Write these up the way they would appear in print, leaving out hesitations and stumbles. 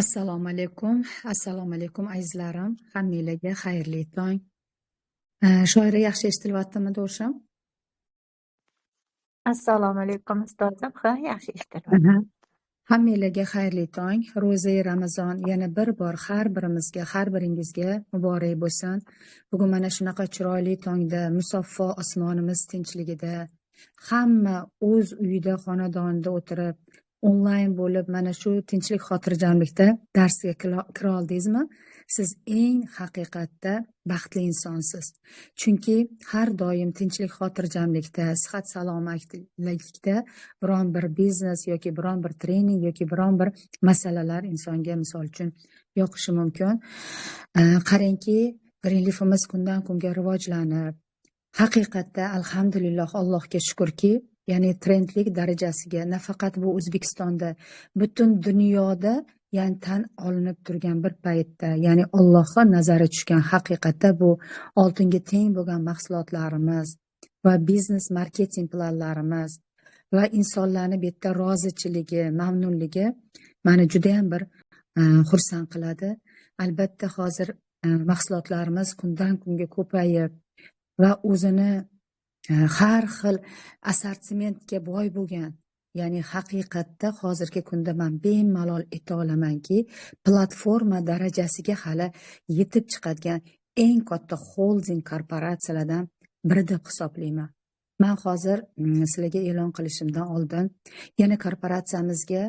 Assalomu alaykum. Assalomu alaykum azizlarim. Hammanglarga xayrli tong. Shoira yaxshi eshitilyaptimi do'shim? Assalomu alaykum ustozim. Ha, yaxshi eshitilyapti. Aha. Hammanglarga xayrli tong. Ro'za Ramazon yana bir bor har birimizga, har biringizga muborak bo'lsin. Bugun mana shunaqa chiroyli tongda, musaffo osmonimiz tinchligida, hamma o'z uyida, xonadonida o'tirib, onlayn bo'lib, mana shu tinchlik xotirjamlikda darsga kira oldingizmi? Siz eng haqiqatda baxtli insonsiz. Chunki har doim tinchlik xotirjamlikda, sihat salomatlikda biron bir biznes yoki biron bir trening yoki biron bir masalalar insonga misol uchun yoqishi mumkin. Qarangki, Greenleaf'imiz kundan kunga rivojlanib, haqiqatda alhamdulillah, Allohga shukrki, ya'ni trendlik darajasiga nafaqat bu O'zbekistonda, butun dunyoda ya'ni tan olinib turgan bir paytda, ya'ni Allohga nazari tushgan haqiqatda bu oltinga teng bo'lgan mahsulotlarimiz va biznes marketing planlarimiz va insonlarni bu yerda rozichiligi, mamnunligi meni juda ham bir xursand qiladi. Albatta hozir mahsulotlarimiz kundan kunga ko'payib va o'zini har xil assortimentga boy bo'lgan, ya'ni haqiqatda hozirgi kunda men bemalol ayta olamanki, platforma darajasiga hali yetib chiqadigan eng katta holding korporatsiyalardan biri deb hisoblayman. Men hozir sizlarga e'lon qilishimdan oldin yana korporatsiyamizga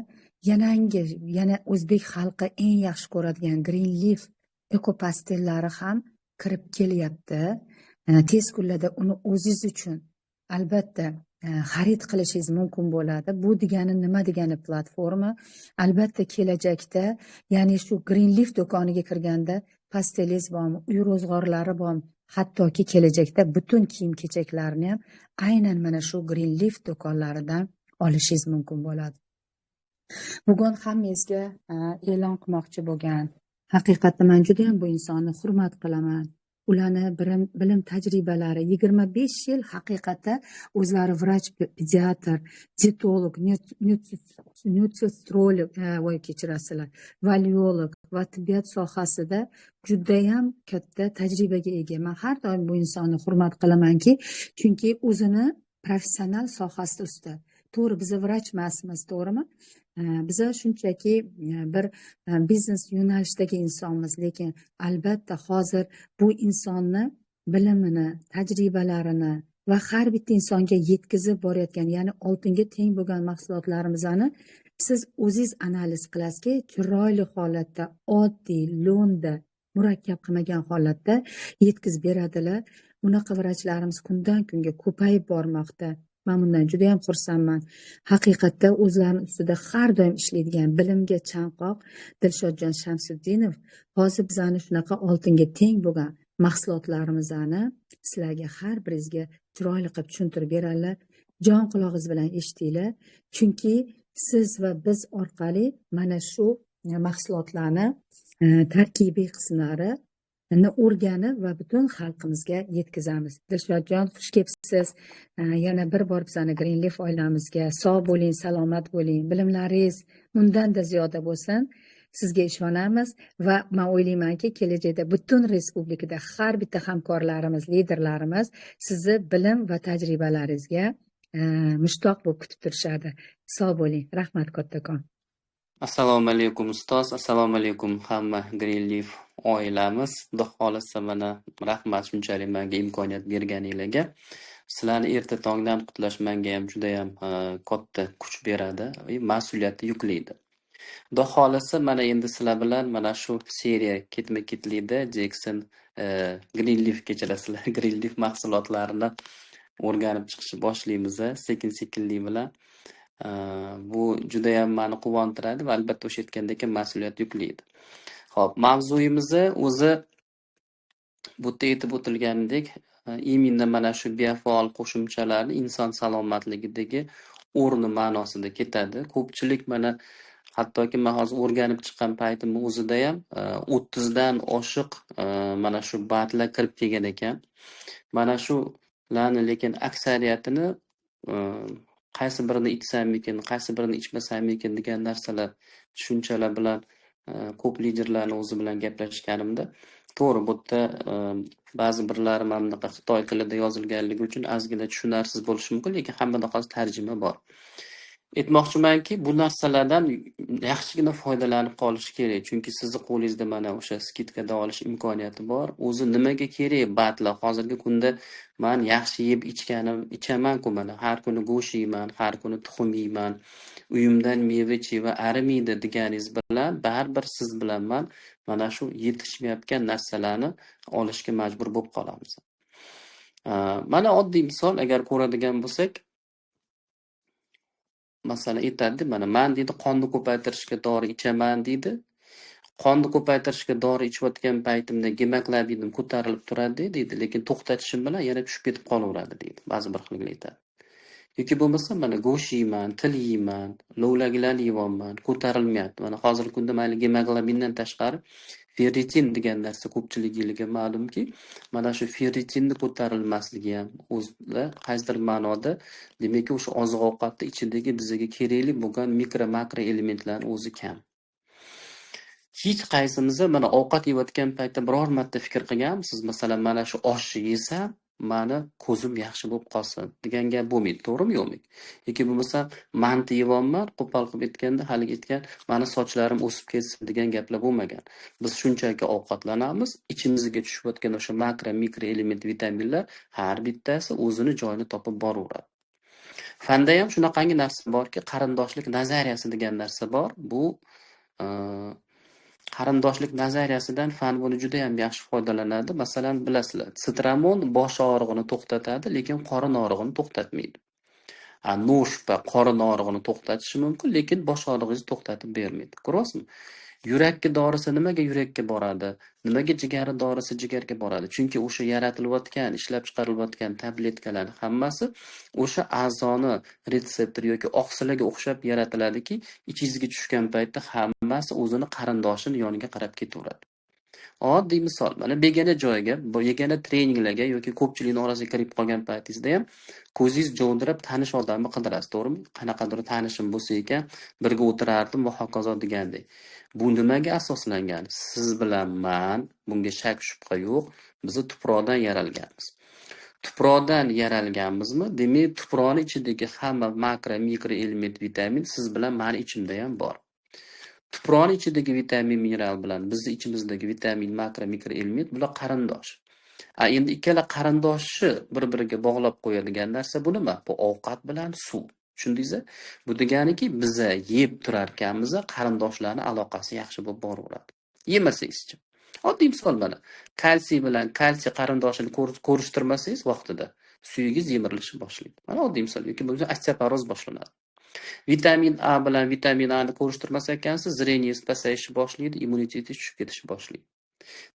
yana o'zbek xalqi eng yaxshi ko'radigan Greenleaf ekopastellari ham kirib kelyapti. Tez kunlarda uni o'zingiz uchun albatta xarid qilishingiz mumkin bo'ladi. Bu degani nima degani platforma? Albatta kelajakda, ya'ni shu Greenleaf do'koniga kirganda pastelingiz bormi, uy ro'zg'orlari bormi, hattoki kelajakda butun kiyim-kechaklarni ham aynan mana shu Greenleaf do'konlaridan olishingiz mumkin bo'ladi. Bugun hammangizga e'lon qilmoqchi bo'lgan, haqiqatda men juda ham bu insonni hurmat qilaman. Ularni bilim tajribalari 25 yil haqiqatda o'zlari vrach, pediatr, dietolog, nutritsiolog, voy kechirasizlar, valiolog va tibbiyot sohasida juda ham katta tajribaga ega. Men har doim bu insonni hurmat qilamanki, chunki o'zini professional sohasida usta. To'g'ri, biz vrach emasmiz, to'g'rimi? Biz shunchaki bir biznes yo'nalishdagi insonmiz, lekin albatta hozir bu insonni bilimini, tajribalarini va har bitta insonga yetkazib borayotgan, ya'ni oltinga teng bo'lgan mahsulotlarimizni siz o'zingiz analiz qilasizki, chiroyli holatda, oddiy, lo'nda, murakkab qilmagan holatda yetkazib beradilar. Unaqa vrachlarimiz kundan kunga ko'payib bormoqda. Men bundan juda ham xursandman. Haqiqatda o'zlarini ustida har doim ishlaydigan bilimga chanqoq Dilshodjon Shamsiddinov hozir bizani shunaqa oltinga teng bo'lgan mahsulotlarimizni sizlarga har biringizga chiroyli qilib tushuntirib beradilar. Jon quloqingiz bilan eshitinglar, chunki siz va biz orqali mana shu mahsulotlarni tarkibiy qismlari o'rganib va butun xalqimizga yetkazamiz. Dilshodjon, xush kelibsiz. Yana bir bor bizani Greenleaf oilamizga sog' bo'ling, salomat bo'ling, bilimlaringiz undanda ziyoda bo'lsin. Sizga ishonamiz va men o'ylaymanki, kelajakda butun respublikada har bitta hamkorlarimiz, liderlarimiz sizni bilim va tajribalaringizga mushtoq bo'lib kutib turishadi. Sog' bo'ling. Rahmat kattakon. Assalomu alaykum ustoz, assalomu alaykum hamma Greenleaf oilamiz. Xudo xolisa mana rahmat shunchalik menga imkoniyat berganingizga. Sizlarni erta tongdan qutlash menga ham juda ham katta kuch beradi va mas'uliyatni yuklaydi. Xudo xolisa mana endi sizlar bilan mana shu seriya ketma-ketlikda Jackson Greenleaf kechirasizlar, Greenleaf mahsulotlarini o'rganib chiqishni boshlaymiz, sekin-sekinlik bilan. Bu juda ham meni quvontiradi va albatta o'sha aytgandek mas'uliyat yuklaydi. Xo'p, mavzuyimiz o'zi bu yerda aytib o'tilganidek, imminda mana shu biofaol qo'shimchalarni inson salomatligidagi o'rni ma'nosida ketadi. Ko'pchilik mana hattoki men hozir o'rganib chiqqan paytim o'zida ham 30 dan oshiq mana shu batlar kirib kelgan ekan. Mana shularni lekin aksariyatini qaysi birini ichsam ekan, qaysi birini ichmasam ekan degan narsalar, tushunchalar bilan ko'p liderlarni o'zi bilan gaplashganimda, to'g'ri bu yerda ba'zi birlari mana bunaqa xitoy tilida yozilganligi uchun ozgina tushunarsiz bo'lishi mumkin, lekin hammada hozir tarjima bor. Aytmoqchimanki, bu narsalardan yaxshigina foydalanib qolish kerak. Chunki sizni qo'lingizda mana o'sha skidkada olish imkoniyati bor. O'zi nimaga kerak batlar? Hozirgi kunda men yaxshi yeb ichaman-ku mana. Har kuni go'sht yeyman, har kuni tuxum yeyman. Uyimdan meva-cheva arimaydi deganingiz bilan baribir siz bilan men mana shu yetishmayotgan narsalarni olishga majbur bo'lib qolamiz. Mana oddiy misol agar ko'radigan bo'lsak, masalan aytadi, mana men deydi qonni ko'paytirishga dori ichaman deydi. Qonni ko'paytirishga dori ichayotgan paytimda gemoglobinim ko'tarilib turadi deydi, lekin to'xtatishim bilan yana tushib ketib qolaveradi deydi. Ba'zi bir xillar aytadi. Yoki bo'lmasa mana go'sht yeyman, til yeyman, lovlaklarni yeyapman, ko'tarilmayapti. Mana hozirgi kunda mayli gemoglobindan tashqari ferritin degan narsa ko'pchiligiga ma'lumki, mana shu ferritinni ko'tarilmasligi ham o'zida qaysidir ma'noda demak o'sha oziq-ovqatni ichidagi bizga kerakli bo'lgan mikro-makro elementlarning o'zi kam. Hech qaysimiz mana ovqat yeyotgan paytda biror marta fikr qilganmisiz? Masalan, mana shu oshni yesam, mani ko'zim yaxshi bo'lib qolsin degan gap bo'lmaydi, to'g'rimi yo'qmi? Yoki bo'lmasa, manti yeyapman, qo'pol qilib aytganda, hali aytgan, mani sochlarim o'sib ketsin degan gaplar bo'lmagan. Biz shunchaki ovqatlanamiz, ichimizga tushayotgan o'sha makro, mikro element vitaminlar har bittasi o'zini joyini topib boraveradi. Fanda ham shunaqangi narsa borki, qarindoshlik nazariyasi degan narsa bor. Bu qarindoshlik nazariyasidan fan buni juda ham yaxshi foydalanadi. Masalan, bilasizlar, sitramon bosh og'rig'ini to'xtatadi, lekin qorin og'rig'ini to'xtatmaydi. Noshpa qorin og'rig'ini to'xtatishi mumkin, lekin bosh og'rig'ingizni to'xtatib bermaydi. Ko'ryapsizmi? Yurakka dorisi nimaga yurakka boradi? Nimaga jigari dorisi jigarga boradi? Chunki o'sha yaratilayotgan, ishlab chiqarilayotgan tabletkalar hammasi o'sha a'zoni retseptor yoki oqsilaga o'xshab yaratiladiki, ichingizga tushgan paytda hammasi o'zini qarindoshini yoniga qarab ketaveradi. Oddiy misol, mana begona joyga, begona treninglarga yoki ko'pchilikning orasiga kirib qolgan paytingizda ham ko'zingiz jovdirab tanish odamni qidirasiz, to'g'rimi? Qanaqadir tanishim bo'lsa ekan, birga o'tirardim va hokazo degandek. Bu nimaga asoslangan? Siz bilan men, bunga shak shubha yo'q, biz tuproqdan yaralganmiz. Tuproqdan yaralganmizmi? Demak, tuproqning ichidagi hamma makro, mikro element vitamin siz bilan meni ichimda ham bor. Tuproqning ichidagi vitamin, mineral bilan bizni ichimizdagi vitamin, makro, mikro element bular qarindosh. Endi ikkala qarindoshni bir-biriga bog'lab qo'yadigan narsa bu nima? Bu ovqat bilan suv. Tushundingizmi? Bu deganiki, biz yeb turarkanmiz, qarindoshlarning aloqasi yaxshi bo'lib boraveradi. Yemasangizchi. Oddiy misol mana. Kalsiy bilan kalsiy qarindoshini ko'rishtirmasangiz vaqtida suyugingiz yemirilishi boshlaydi. Mana oddiy misol. Yoki bo'lmasa osteoporoz boshlanadi. Vitamin A bilan vitamin A ni ko'rishtirmas ekansiz, zreniyingiz pasayishi boshlaydi, immunitetingiz tushib ketishi boshlaydi.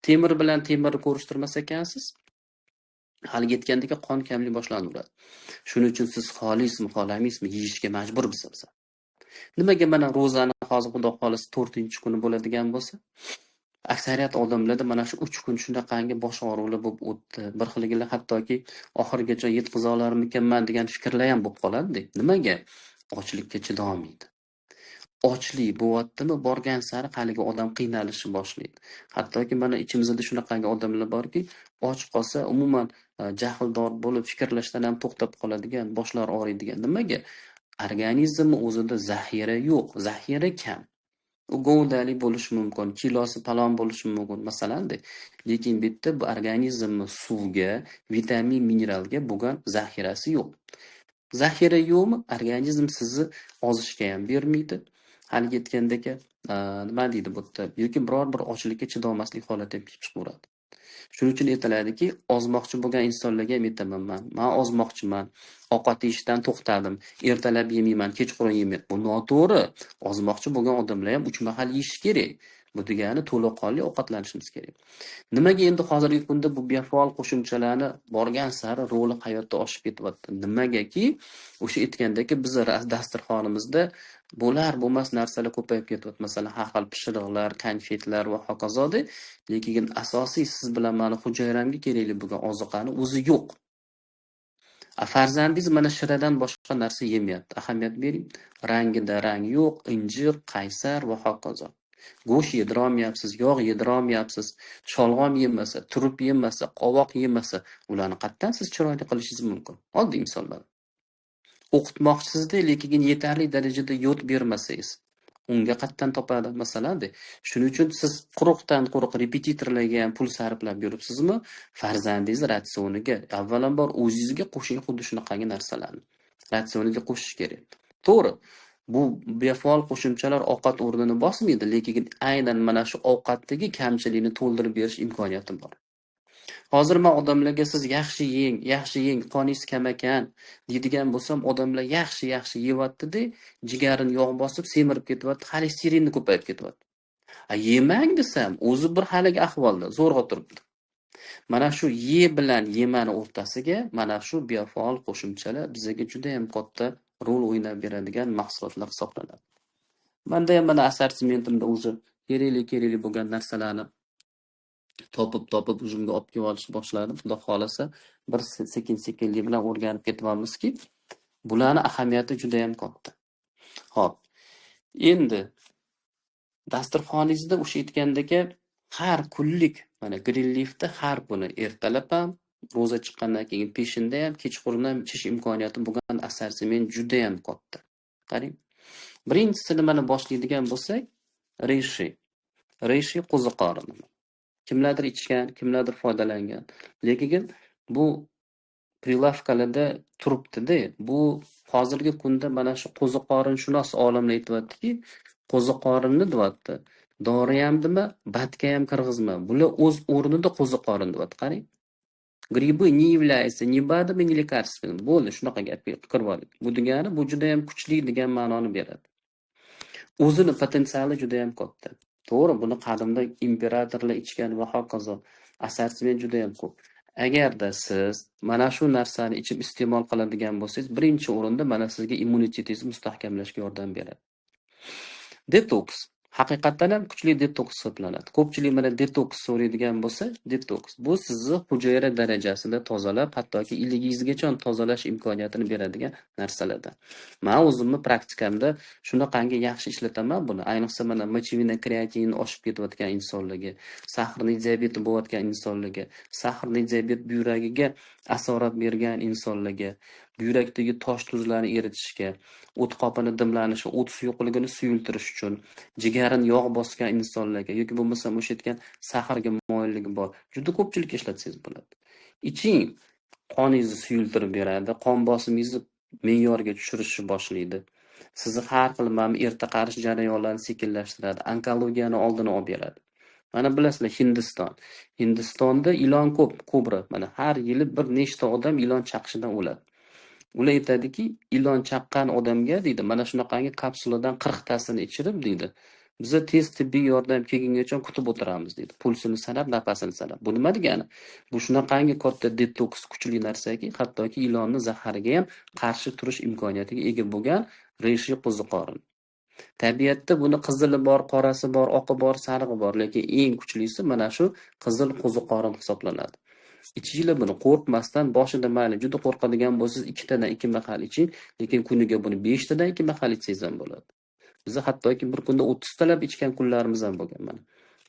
Temir bilan temirni ko'rishtirmas ekansiz, hali yetgandagi qon kamlik boshlanaveradi. Shuning uchun siz xolismi, xolamaysizmi yeyishga majbursiz. Nimaga mana ro'zani hozir Xudo xolisi 4-kuni bo'ladigan bo'lsa, aksariyat odamlarda mana shu 3 kun shunaqangi bosh og'riqlar bo'lib o'tdi. Bir xilgilar hattoki oxirigacha yetkiza olarmikanman degan fikrlar ham bo'lib qoladi. Nimaga? Ochlikka chidolmaydi. Ochlik bo'lyaptimi, borgan sari haligi odam qiynalishi boshlaydi. Hattoki mana ichimizda shunaqangi odamlar borki, och qolsa umuman jahldor bo'lib fikrlashdan ham to'xtab qoladigan, boshlari og'riydigan. Nimaga? Organizmni o'zida zaxira yo'q, zaxira kam. U govdali bo'lishi mumkin, kilosi palon bo'lishi mumkin masalanda. Lekin bitta bu organizmni suvga, vitamin, mineralga bo'lgan zaxirasi yo'q. Zaxira yo'qmi? Organizm sizni ozishga ham bermaydi. Hali yetgandagi nima deydi bu yerda? Yoki biror bir ochlikka chidolmaslik holati ham kelib chiqaveradi. Shuning uchun aytiladiki, ozmoqchi bo'lgan insonlarga ham aytaman men. Men ozmoqchiman. Ovqat yeyishdan to'xtadim. Ertalab yemayman, kechqurun yemayman. Bu noto'g'ri. Ozmoqchi bo'lgan odamlar ham 3 mahal yeyish kerak. Bu degani to'laqonli ovqatlanishimiz kerak. Nimaga endi hozirgi kunda bu befaol qo'shimchalarni borgan sari roli hayotda oshib ketyapti? Nimagaki, o'sha aytgandagi bizning dasturxonimizda bo'lar bo'lmas narsalar ko'payib ketyapti. Masalan, har xil pishiriqlar, konfetlar va hokazoda. Lekin asosiy siz bilan meni hujayramga kerakli bo'lgan oziqani o'zi yo'q. Farzandingiz mana shiradan boshqa narsa yemayapti. Ahamiyat bering. Rangida rang yo'q, injir, qaysar va hokazo. Go'sht yedirolmayapsiz, yog' yedirolmayapsiz, sholg'om yemasa, turib yemasa, qovoq yemasa, ularni qattan siz chiroyli qilishingiz mumkin? Oddiy misollar. O'qitmoqchisizda, lekin yetarli darajada yod bermasangiz, unga qatdan topadi masalada. Shuning uchun siz quruqdan quruq repetitorlarga ham pul sarflab yuribsizmi? Farzandingiz ratsioniga avvalambor o'zingizga qo'shing xuddi shunaqangi narsalarni. Ratsioniga qo'shish kerak. To'g'ri. Bu befaol qo'shimchalar ovqat o'rnini bosmaydi, lekin aynan mana shu ovqatdagi kamchilikni to'ldirib berish imkoniyati bor. Hozir men odamlarga siz yaxshi yeng, qoningiz kam ekan deydigan bo'lsam, odamlar yaxshi yeyapti-da, jigarini yog' bosib semirib ketyapti, xolesterinni ko'payib ketyapti. Yemang desam, o'zi bir haligi ahvolda zo'rg'a turibdi. Mana shu ye bilan yemani o'rtasiga mana shu befaol qo'shimchalar bizga juda ham katta rol o'ynab beradigan mahsulotlar hisoblanadi. Menda ham mana assortimentimda o'zi kerakli bo'lgan narsalarni topib o'zimga olib kelib olishni boshladim. Xudo xolasa, bir sekin-sekinlik bilan o'rganib ketyapmizki, bularning ahamiyati juda ham katta. Xo'p. Endi dasturxoningizda o'sha aytgandek har kunlik mana Greenleaf'da har kuni ertalab ham, ro'za chiqqandan keyin peshinda ham, kechqurun ham ichish imkoniyati bo'lgan assortiment juda ham katta. Qarang. Birinchisi nimani boshlaydigan bo'lsak, reishi qo'ziqorini. Kimlardir ichgan, kimlardir foydalangan. Lekin bu prilavkalarda turibdi-da. Bu hozirgi kunda mana shu qo'ziqorinshunos olimlar aytibdi-ki, qo'ziqorinni deyapti. Dori hamdimi, badga ham kirgizma. Bular o'z o'rnida qo'ziqorin deyapti. Qarang. Грибы не являются ни БАДом, ни лекарственным. Bo'ldi, shunaqa gap qirib oling. Bu degani bu juda ham kuchli degan ma'noni beradi. O'zini potensiali juda ham katta. To'g'ri, buni qadimda imperatorlar ichgan va hokazo. Assortiment juda ham ko'p. Agarda siz mana shu narsani ichib iste'mol qiladigan bo'lsangiz, birinchi o'rinda mana sizga immunitetingizni mustahkamlashga yordam beradi. Detoks. Haqiqatan ham kuchli detoks hisoblanadi. Ko'pchilik mana detoks so'raydigan bo'lsa, detoks bu sizni hujayra darajasida tozalab, hattoki iligingizgacha tozalash imkoniyatini beradigan narsalardan. Men o'zimni praktikamda shunaqangi yaxshi ishlataman buni. Ayniqsa mana mochevina kreatin oshib ketayotgan insonlarga, sahrli diabeti bo'layotgan insonlarga, sahrli diabet buyragiga asorat bergan insonlarga, buyrakdagi tosh tuzlarni eritishga, o't qopini dimlanishi, o't suyuqligini suyultirish uchun, jigarini yog' bosgan insonlarga yoki bo'lmasa o'sha aytgan sahrga moyilligi bor. Juda ko'pchilik ishlatsangiz bo'ladi. Iching, qoningizni suyultirib beradi, qon bosimingizni me'yorga tushirishni boshlaydi. Sizni har xil erta qarish jarayonlarini sekinlashtiradi, onkologiyani oldini olib beradi. Mana bilasizlar Hindiston. Hindistonda ilon ko'p, kobra. Mana har yili bir nechta odam ilon chaqishidan o'ladi. Ular aytadiki, ilon chaqqan odamga deydi, mana shunaqangi kapsuladan 40 tasini ichirib deydi. Biz tez tibbiy yordam kelgungacha kutib o'tiramiz deydi. Pulsini sanab, nafasini sanab. Bu nima degani? Bu shunaqangi katta detoks kuchli narsaki, hattoki ilonni zahariga ham qarshi turish imkoniyatiga ega bo'lgan reishi qo'ziqorin. Tabiatda buni qizili bor, qorasi bor, oqi bor, sarig'i bor, lekin eng kuchlisi mana shu qizil qo'ziqorin hisoblanadi. Ichinglar buni qo'rqmasdan, boshida mayli juda qo'rqadigan bo'lsangiz 2 tadan 2 mahal iching, lekin kuniga buni 5 tadan 2 mahal ichsangiz ham bo'ladi. Biz hattoki bir kunda 30 talab ichgan kunlarimiz ham bo'lgan mana.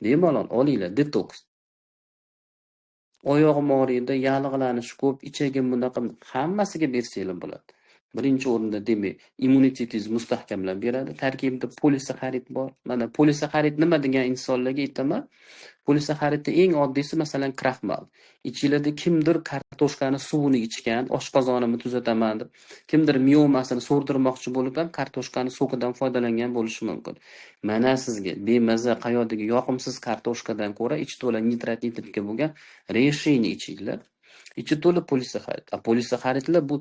Bemalol olinglar, detoks. Oyog'im og'riydi, yallig'lanish ko'p, ichagim bunaqa hammasiga bersanglar bo'ladi. Birinchi o'rinda demak, immunitetingiz mustahkamlab beradi. Tarkibida polisaxarid bor. Mana polisaxarid nima degan insonlarga aytaman? Polisaxaridning eng oddiysi masalan kraxmal. Ichinglarda kimdir kartoshkani suvini ichgan, oshqozonimni tuzataman deb, kimdir miomasini so'rdirmoqchi bo'lib ham kartoshkani so'kidan foydalangan bo'lishi mumkin. Mana sizga bemaza qayodagi yoqimsiz kartoshkadan ko'ra ichi to'la nitrat-nitratga bo'lgan reshini ichinglar. Ichi to'la polisaxarid. Polisaxaridlar bu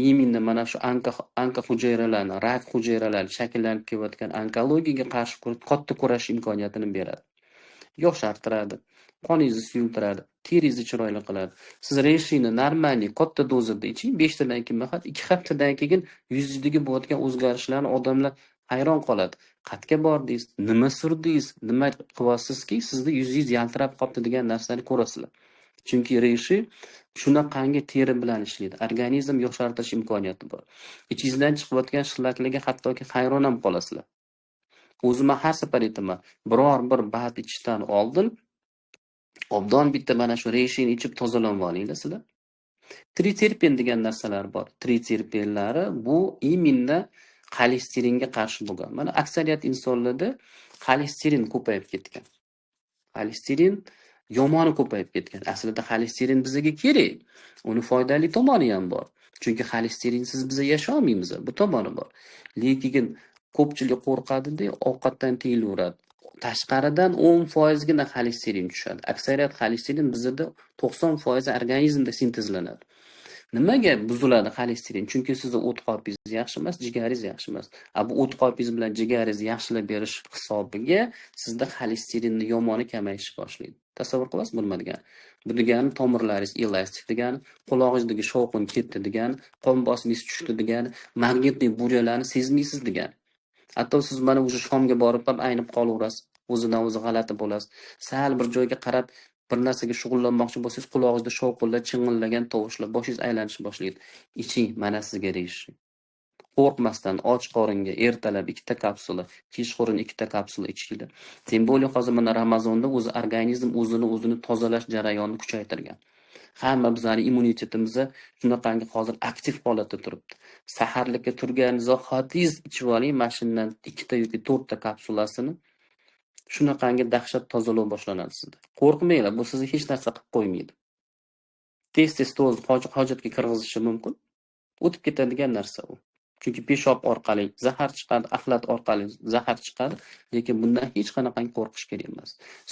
именно mana shu anka hujayralarni, rak hujayralari shakllanib kelayotgan onkologiyaga qarshi katta kurash imkoniyatini beradi. Yoshartiradi, qoningizni suyultiradi, teringizni chiroyli qiladi. Siz reshini normalniy katta dozada iching, 5 tadan 2 mahal, 2 haftadan keyin yuzingizdagi bo'layotgan o'zgarishlarni odamlar hayron qoladi. Qayerga bordingiz, nima surdingiz, nima qilyapsizki, sizni yuzingiz yaltirab qopti degan narsani ko'rasizlar. Chunki reshi shunaqangi teri bilan ishlaydi. Organizm yoshartirish imkoniyati bor. Ichingizdan chiqayotgan shlaklarga hattoki hayron ham qolasizlar. O'zim har safar aytaman, biror bir bahat ichishdan oldin obdon bitta mana shu reshini ichib tozalanib olinglar sizlar. Triterpen degan narsalar bor. Triterpenlari bu iminda xolesteringa qarshi bo'lgan. Mana aksariyat insonlarda xolesterin ko'payib ketgan. Xolesterin yomoni ko'payib ketgan. Aslida xolesterin bizga kerak. Uni foydali tomoni ham bor. Chunki xolesterinsiz biz yashay olmaymiz. Bu tomoni bor. Lekin ko'pchilik qo'rqadi-da, ovqatdan tiyilaveradi. Tashqaridan 10% gina xolesterin tushadi. Aksariyat xolesterin bizda 90% organizmda sintezlanadi. Nimaga buziladi xolesterin? Chunki sizning o't qopingiz yaxshi emas, jigaringiz yaxshi emas. Bu o't qopingiz bilan jigaringizni yaxshilab berish hisobiga sizda xolesterinni yomoni kamayish boshlaydi. Tasavvur qilasizmi bu nima degani? Bu degani tomirlaringiz elastik degani, qulog'ingizdagi shovqin ketdi degani, qon bosimingiz tushdi degani, magnetli buryalarni sezmaysiz degani. Hatto siz mana o'sha shomga borib ham aynib qolaverasiz. O'zidan o'zi g'alati bo'lasiz. Sal bir joyga qarab bir narsaga shug'ullanmoqchi bo'lsangiz, qulog'ingizda shovqinlar, ching'illagan tovushlar, boshingiz aylanishni boshlaydi. Iching, mana sizga reshi. Qo'rqmasdan och qoringa ertalab 2 ta kapsula, kechqurun 2 ta kapsula ichinglar. Tem bo'li hozir mana Ramazonda o'zi organizm o'zini tozalash jarayonini kuchaytirgan. Hamma bizning immunitetimiz shunaqangi hozir aktiv holatda turibdi. Saharlikka turgan zahotingiz ichib oling, mashindan 2 ta yoki 4 ta kapsulasini. Shunaqangi dahshat tozalov boshlanadi sizda. Qo'rqmanglar, bu sizni hech narsa qilib qo'ymaydi. Tez hojatga kirgizishi mumkin. O'tib ketadigan narsa u. Chunki peshob orqali zahar chiqadi, axlat orqali zahar chiqadi, lekin bundan hech qanaqangi qo'rqish kerak emas.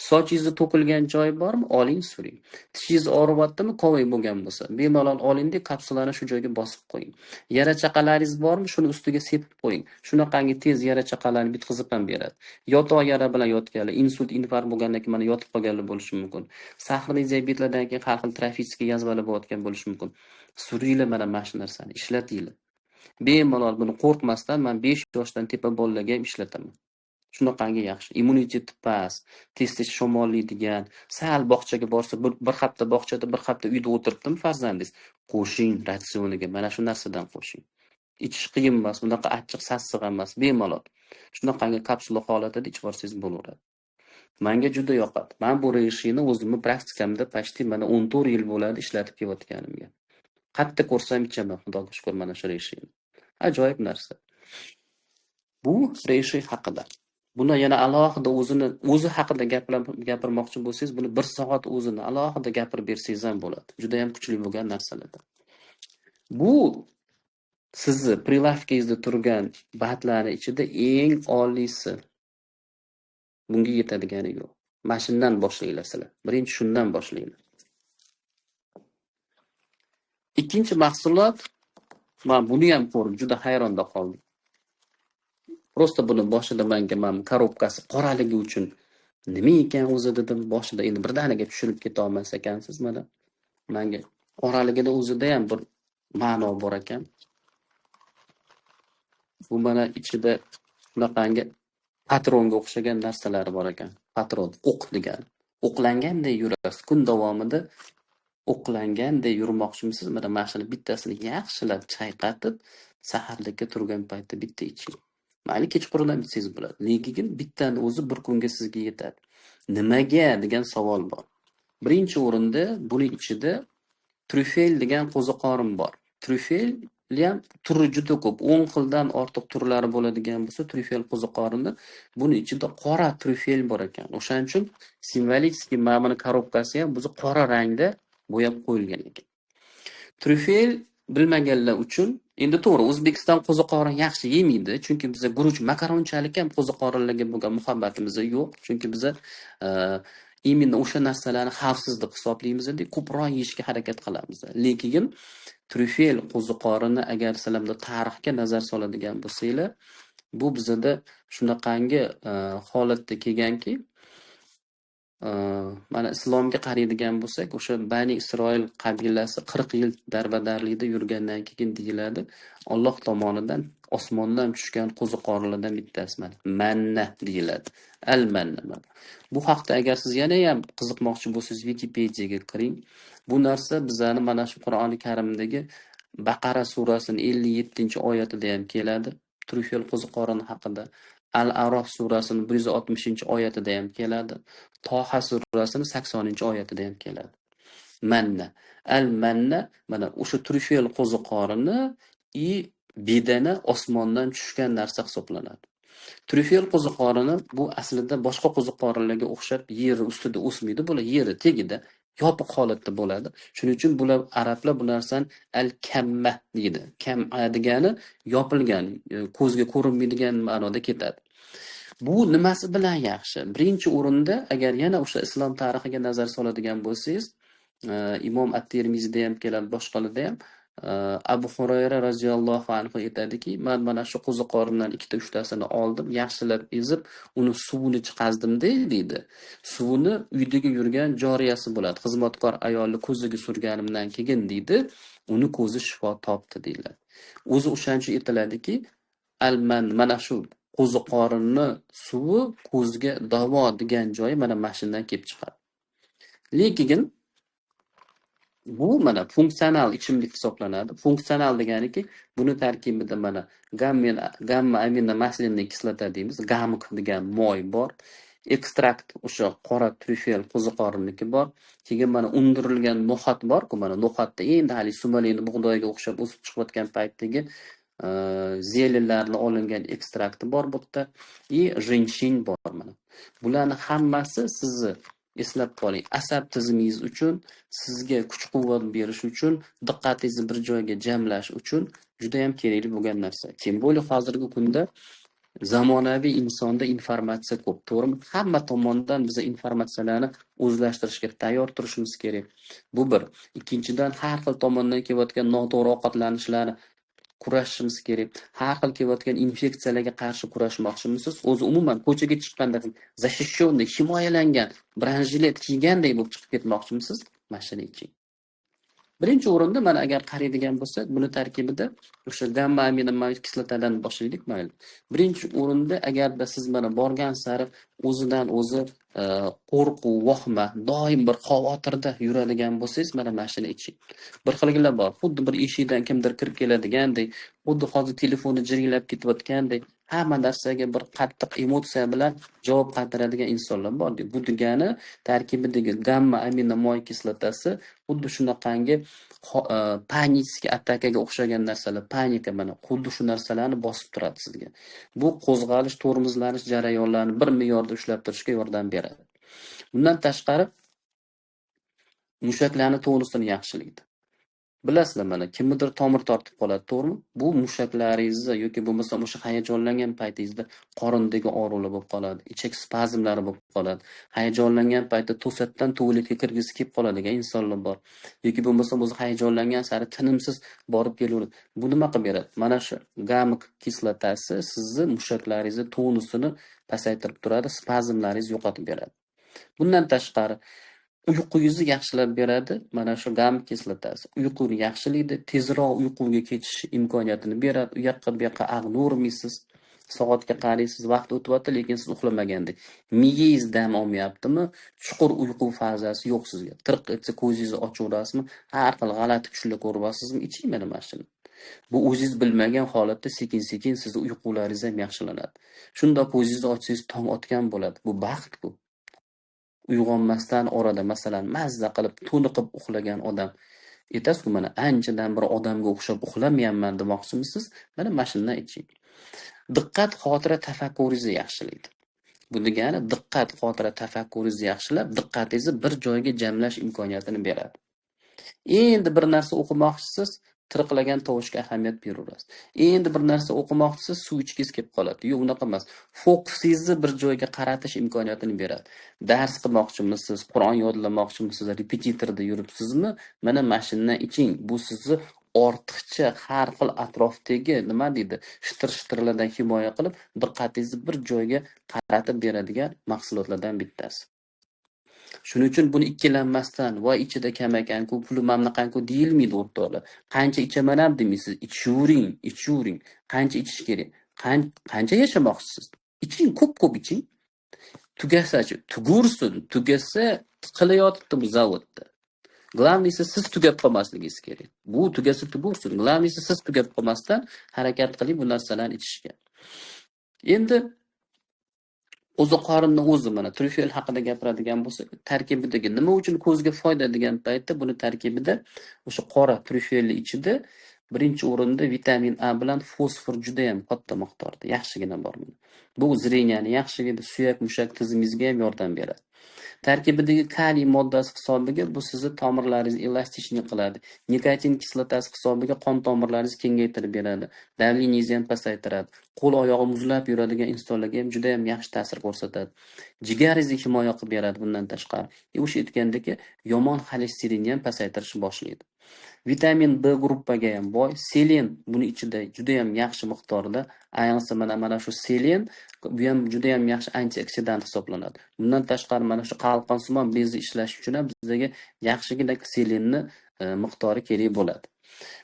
Sochingizni to'kilgan joyi bormi? Oling, suring. Tishingiz og'riyaptimi? Qovay bo'lgan bo'lsa, bemalol olingda kapsulani shu joyga bosib qo'ying. Yara chaqalaringiz bormi? Shuni ustiga sepib qo'ying. Shunaqangi tez yara chaqalarni bitqizib ham beradi. Yotoq yara bilan yotganlar, insult, infarkt bo'lgandan keyin mana yotib qolganlar bo'lishi mumkin. Sahrli diabetlardan keyin har xil trafik yazmalar bo'layotgan bo'lishi mumkin. Suringlar mana shu narsani, ishlatinglar. Bemalol buni qo'rqmasdan men 5 yoshdan tepa bolalarga ham ishlataman. Shunaqangi yaxshi. Immuniteti past, tez-tez shamollaydigan, sal bog'chaga borsa, bir hafta bog'chada, bir hafta uyda o'tiribdimi farzandingiz? Qo'shing ratsioniga, mana shu narsadan qo'shing. Ichish qiyin emas, bunaqa achchiq sassiq emas, bemalol. Shunaqangi kapsula holatida ichib olsangiz bo'laveradi. Menga juda yoqadi. Men bu rejimni o'zimni praktikamda pashti mana 14 yil bo'ladi ishlatib kelayotganimga. Qattiq ko'rsam ichaman, xudoga shukr, mana shu rejim. Ajoyib narsa. Bu rejim haqida. Buni yana alohida o'zi haqida gapirmoqchi bo'lsangiz, buni 1 soat o'zini alohida gapirib bersangiz ham bo'ladi. Juda ham kuchli bo'lgan narsalardir. Bu sizni prilavkangizda turgan bahatlarning ichida eng oliysi. Bunga yetadigani yo'q. Mashindan boshlanglar sizlar. Birinchi shundan boshlanglar. Ikkinchi mahsulot, men buni ham ko'rib juda hayronda qoldim. Prosta buni boshida menga korobkasi qoraligi uchun nima ekan o'zi dedim. Boshida endi birdaniga tushirib keta olmas ekansiz mana. Menga qoraligida o'zida ham bir ma'no bor ekan. Bu mana ichida shunaqangi patronga o'xshagan narsalar bor ekan. Patron, o'q degani. O'qlanganday yurasiz. Kun davomida o'qlanganday yurmoqchimisiz? Mana mashina bittasini yaxshilab chayqatib, saharlikka turgan paytda bitta iching. Mayli kechqurun ham ichsangiz bo'ladi. Lekin bittani o'zi bir kunga sizga yetadi. Nimaga degan savol bor. Birinchi o'rinda buning ichida trufel degan qo'ziqorin bor. Trufel ham turi juda ko'p. 10 xildan ortiq turlari bo'ladigan bo'lsa, trufel qo'ziqorini buning ichida qora trufel bor ekan. O'shaning uchun simvoliki ma'muni korobkasi ham bizni qora rangda bo'yab qo'yilgan ekan. Trufel bilmaganlar uchun endi to'g'ri O'zbekiston qo'ziqorin yaxshi yemaydi, chunki bizda guruch, makaronchalik ham qo'ziqorinlarga bo'lgan muhabbatimiz yo'q, chunki biz именно o'sha narsalarni xavfsiz deb hisoblaymiz-da, ko'proq yeyishga harakat qilamiz. Lekin trufel qo'ziqorini agar sizlar tarixga nazar soladigan bo'lsanglar, bu bizda shunaqangi holatda kelganki, mana islomga qaraydigan bo'lsak, o'sha Bani Isroil qabilasi 40 yil darbadarlikda yurgandan keyin deyiladi, Alloh tomonidan osmondan tushgan qo'ziqorinlardan bittasi manna deyiladi. Al-manna. Bu haqda agar siz yana ham qiziqmoqchi bo'lsangiz, Wikipediyaga kiring. Bu narsa bizani mana shu Qur'oni Karimdagi Baqara surasining 57-oyatida ham keladi. Trufel qo'ziqorini haqida. Al-Arof surasini 160-oyatida ham keladi. Toha surasini 80-oyatida ham keladi. Manna. Al-manna mana o'sha trufel qo'ziqorini bedana osmondan tushgan narsa hisoblanadi. Trufel qo'ziqorini bu aslida boshqa qo'ziqorinlarga o'xshab yer ustida o'smaydi, bular yeri tagida yopiq holatda bo'ladi. Shuning uchun bular arablar bu narsani al-kamma deydi. Kam'a degani yopilgan, ko'zga ko'rinmaydigan ma'noda ketadi. Bu nimasi bilan yaxshi? Birinchi o'rinda agar yana o'sha islom tarixiga nazar soladigan bo'lsangiz, Imom At-Termizida ham keladi, boshqalarda ham Abu Hurayra roziyallohu anhu aytadiki, men mana shu qo'ziqorindan 2-3tasini oldim, yaxshilab ezib, uni suvini chiqazdim deydi. Suvini uydagi yurgan joriyasi bo'ladi. Xizmatkor ayolni ko'ziga surganimdan keyin deydi, uni ko'zi shifo topdi deyiladi. O'zi o'shancha aytiladiki, alman mana shu qo'ziqorinni suvi ko'zga davo degan joyi mana mashinadan kelib chiqadi. Lekin bu mana funksional ichimlik hisoblanadi. Funksional deganiki, buni tarkibida mana gamma aminomaslin kislota deymiz, gamk degan moy bor. Ekstrakt o'sha qora trufel qo'ziqorinniki bor. Keyin mana undirilgan no'xat bor-ku, mana no'xatda endi hali sumalini bug'doyga o'xshab o'sib chiqayotgan paytdagi zelinlarni olingan ekstrakti bor bu yerda. Jinshin bor mana. Bularning hammasi sizni eslab qoling, asab tizimingiz uchun, sizga kuch-quvvat berish uchun, diqqatingizni bir joyga jamlash uchun juda ham kerakli bo'lgan narsa. Kim bo'li hozirgi kunda zamonaviy insonda informatsiya ko'p, to'g'rimi? Hamma tomondan biz informatsiyalarni o'zlashtirishga tayyor turishimiz kerak. Bu bir. Ikkinchidan, har xil tomondan kelayotgan noto'g'ri ovqatlanishlarni kurashishimiz kerak. Har xil kelayotgan infeksiyalarga qarshi kurashmoqchimisiz? O'zi umuman ko'chaga chiqqanda защищённый, himoyalangan, branjilet kiyganday bo'lib chiqib ketmoqchimisiz? Mashina iching. Birinchi o'rinda mana agar qaraydigan bo'lsak, buni tarkibida o'sha gamma aminomaslin kislotadan boshlaylik mayli. Birinchi o'rinda agarda siz mana borgan sari o'zidan o'zi qo'rquv, vahma, doim bir xavotirda yuradigan bo'lsangiz, mana mashina iching. Bir xilgilar bor. Xuddi bir eshikdan kimdir kirib keladigandek, xuddi hozir telefoni jiringlab ketayotgandek, hamma narsaga bir qattiq emotsiya bilan javob qaytaradigan insonlar bor. Bu degani tarkibidagi gamma aminomoy kislotasi xuddi shunaqangi panik attakaga o'xshagan narsalar, panika mana xuddi shu narsalarni bosib turadi sizga. Bu qo'zg'alish, tormozlanish jarayonlarini bir me'yorda ushlab turishga yordam beradi. Bundan tashqari mushaklarning tonusini yaxshilaydi. Bilasizlar mana kimnidir tomir tortib qoladi, to'g'rimi? Bu mushaklaringizni yoki bo'lmasa o'sha hayajonlangan paytingizda qorindagi og'riqlar bo'lib qoladi, ichak spazmlari bo'lib qoladi. Hayajonlangan paytda to'satdan tuvaletga kirgisi kelib qoladigan insonlar bor. Yoki bo'lmasa o'zi hayajonlangan sari tinimsiz borib kelaveradi. Bu nima qilib beradi? Mana shu gamk kislotasi sizni mushaklaringizni tonusini pasaytirib turadi, spazmlaringizni yo'qotib beradi. Bundan tashqari uyqungizni yaxshilab beradi. Mana shu gamma kislotasi uyquni yaxshilaydi, tezroq uyquga ketish imkoniyatini beradi. U yoqqa bu yoqqa ag'nurmaysiz. Soatga qaraysiz, vaqt o'tyapti, lekin siz uxlamagandek. Miyangiz dam olmayaptimi? Chuqur uyqu fazasi yo'q sizga. Tirq etsa ko'zingizni ochaverasizmi? Har xil g'alati tushlar ko'ryapsizmi? Iching mana mashina. Bu o'zingiz bilmagan holatda sekin-sekin sizni uyqularingiz ham yaxshilanadi. Shunda ko'zingizni ochsangiz tong otgan bo'ladi. Bu baxt bu. Uyg'onmasdan orada masalan mazza qilib, to'niqib uxlagan odam aytasiz-ku, mana anchadan bir odamga o'xshab uxlamayapman demoqchimisiz? Mana mashinadan iching. Diqqat, xotira, tafakkuringizni yaxshilaydi. Bu degani diqqat, xotira, tafakkuringizni yaxshilab, diqqatingizni bir joyga jamlash imkoniyatini beradi. Endi bir narsa o'qimoqchisiz, tirqlagan tovushga ahamiyat beraverasiz. Endi bir narsa o'qimoqchisiz, suv ichgingiz kelib qoladi. Yo'q, unaqa emas. Fokusingizni bir joyga qaratish imkoniyatini beradi. Dars qilmoqchimisiz, Qur'on yodlamoqchimisiz, repetitorda yuribsizmi? Mana mashinadan iching. Bu sizni ortiqcha har xil atrofdagi nima deydi, shitir-shitirlardan himoya qilib, diqqatingizni bir joyga qaratib beradigan mahsulotlardan bittasi. Shuning uchun buni ikkilanmasdan, voy ichida kam ekan-ku, puli mamnaqanku deyilmaydi o'rtoqlar. Qancha ichaman ham demaysiz, ichshuring. Qancha ichish kerak? Qancha yashamoqchisiz? Iching, ko'p iching. Tugasachi, tugasa qilayotibdi bu zavodda. Главныйsi siz tugab qolmasligingiz kerak. Bu tugasa tugursin. Главныйsi siz tugab qolmasdan harakat qiling bu narsalarni ichishga. Endi o'zi qorinni o'zi mana trufel haqida gapiradigan bo'lsak, tarkibidagi nima uchun ko'zga foyda degan paytda buni tarkibida o'sha qora trufelni ichida birinchi o'rinda vitamin A bilan fosfor juda ham katta miqdorda, yaxshigina bor buni. Bu zreniyani yaxshigina suyak mushak tizimingizga ham yordam beradi. Tarkibidagi kaliy moddasi hisobiga bu sizni tomirlaringizni elastikni qiladi. Nikotin kislotasi hisobiga qon tomirlaringizni kengaytirib beradi. Davleningizni ham pasaytiradi. Qo'l oyog'i muzlab yuradigan insonlarga ham juda ham yaxshi ta'sir ko'rsatadi. Jigaringizni himoya qilib beradi bundan tashqari. O'sha aytgandek, yomon xolesterinni ham pasaytirishni boshlaydi. Vitamin B gruppaga ham boy, selen buni ichida juda ham yaxshi miqdorda, ayniqsa mana shu selen bu ham juda ham yaxshi antioksidant hisoblanadi. Bundan tashqari mana shu qalqonsimon bezni ishlash uchun ham bizga yaxshigina selenni miqdori kerak bo'ladi.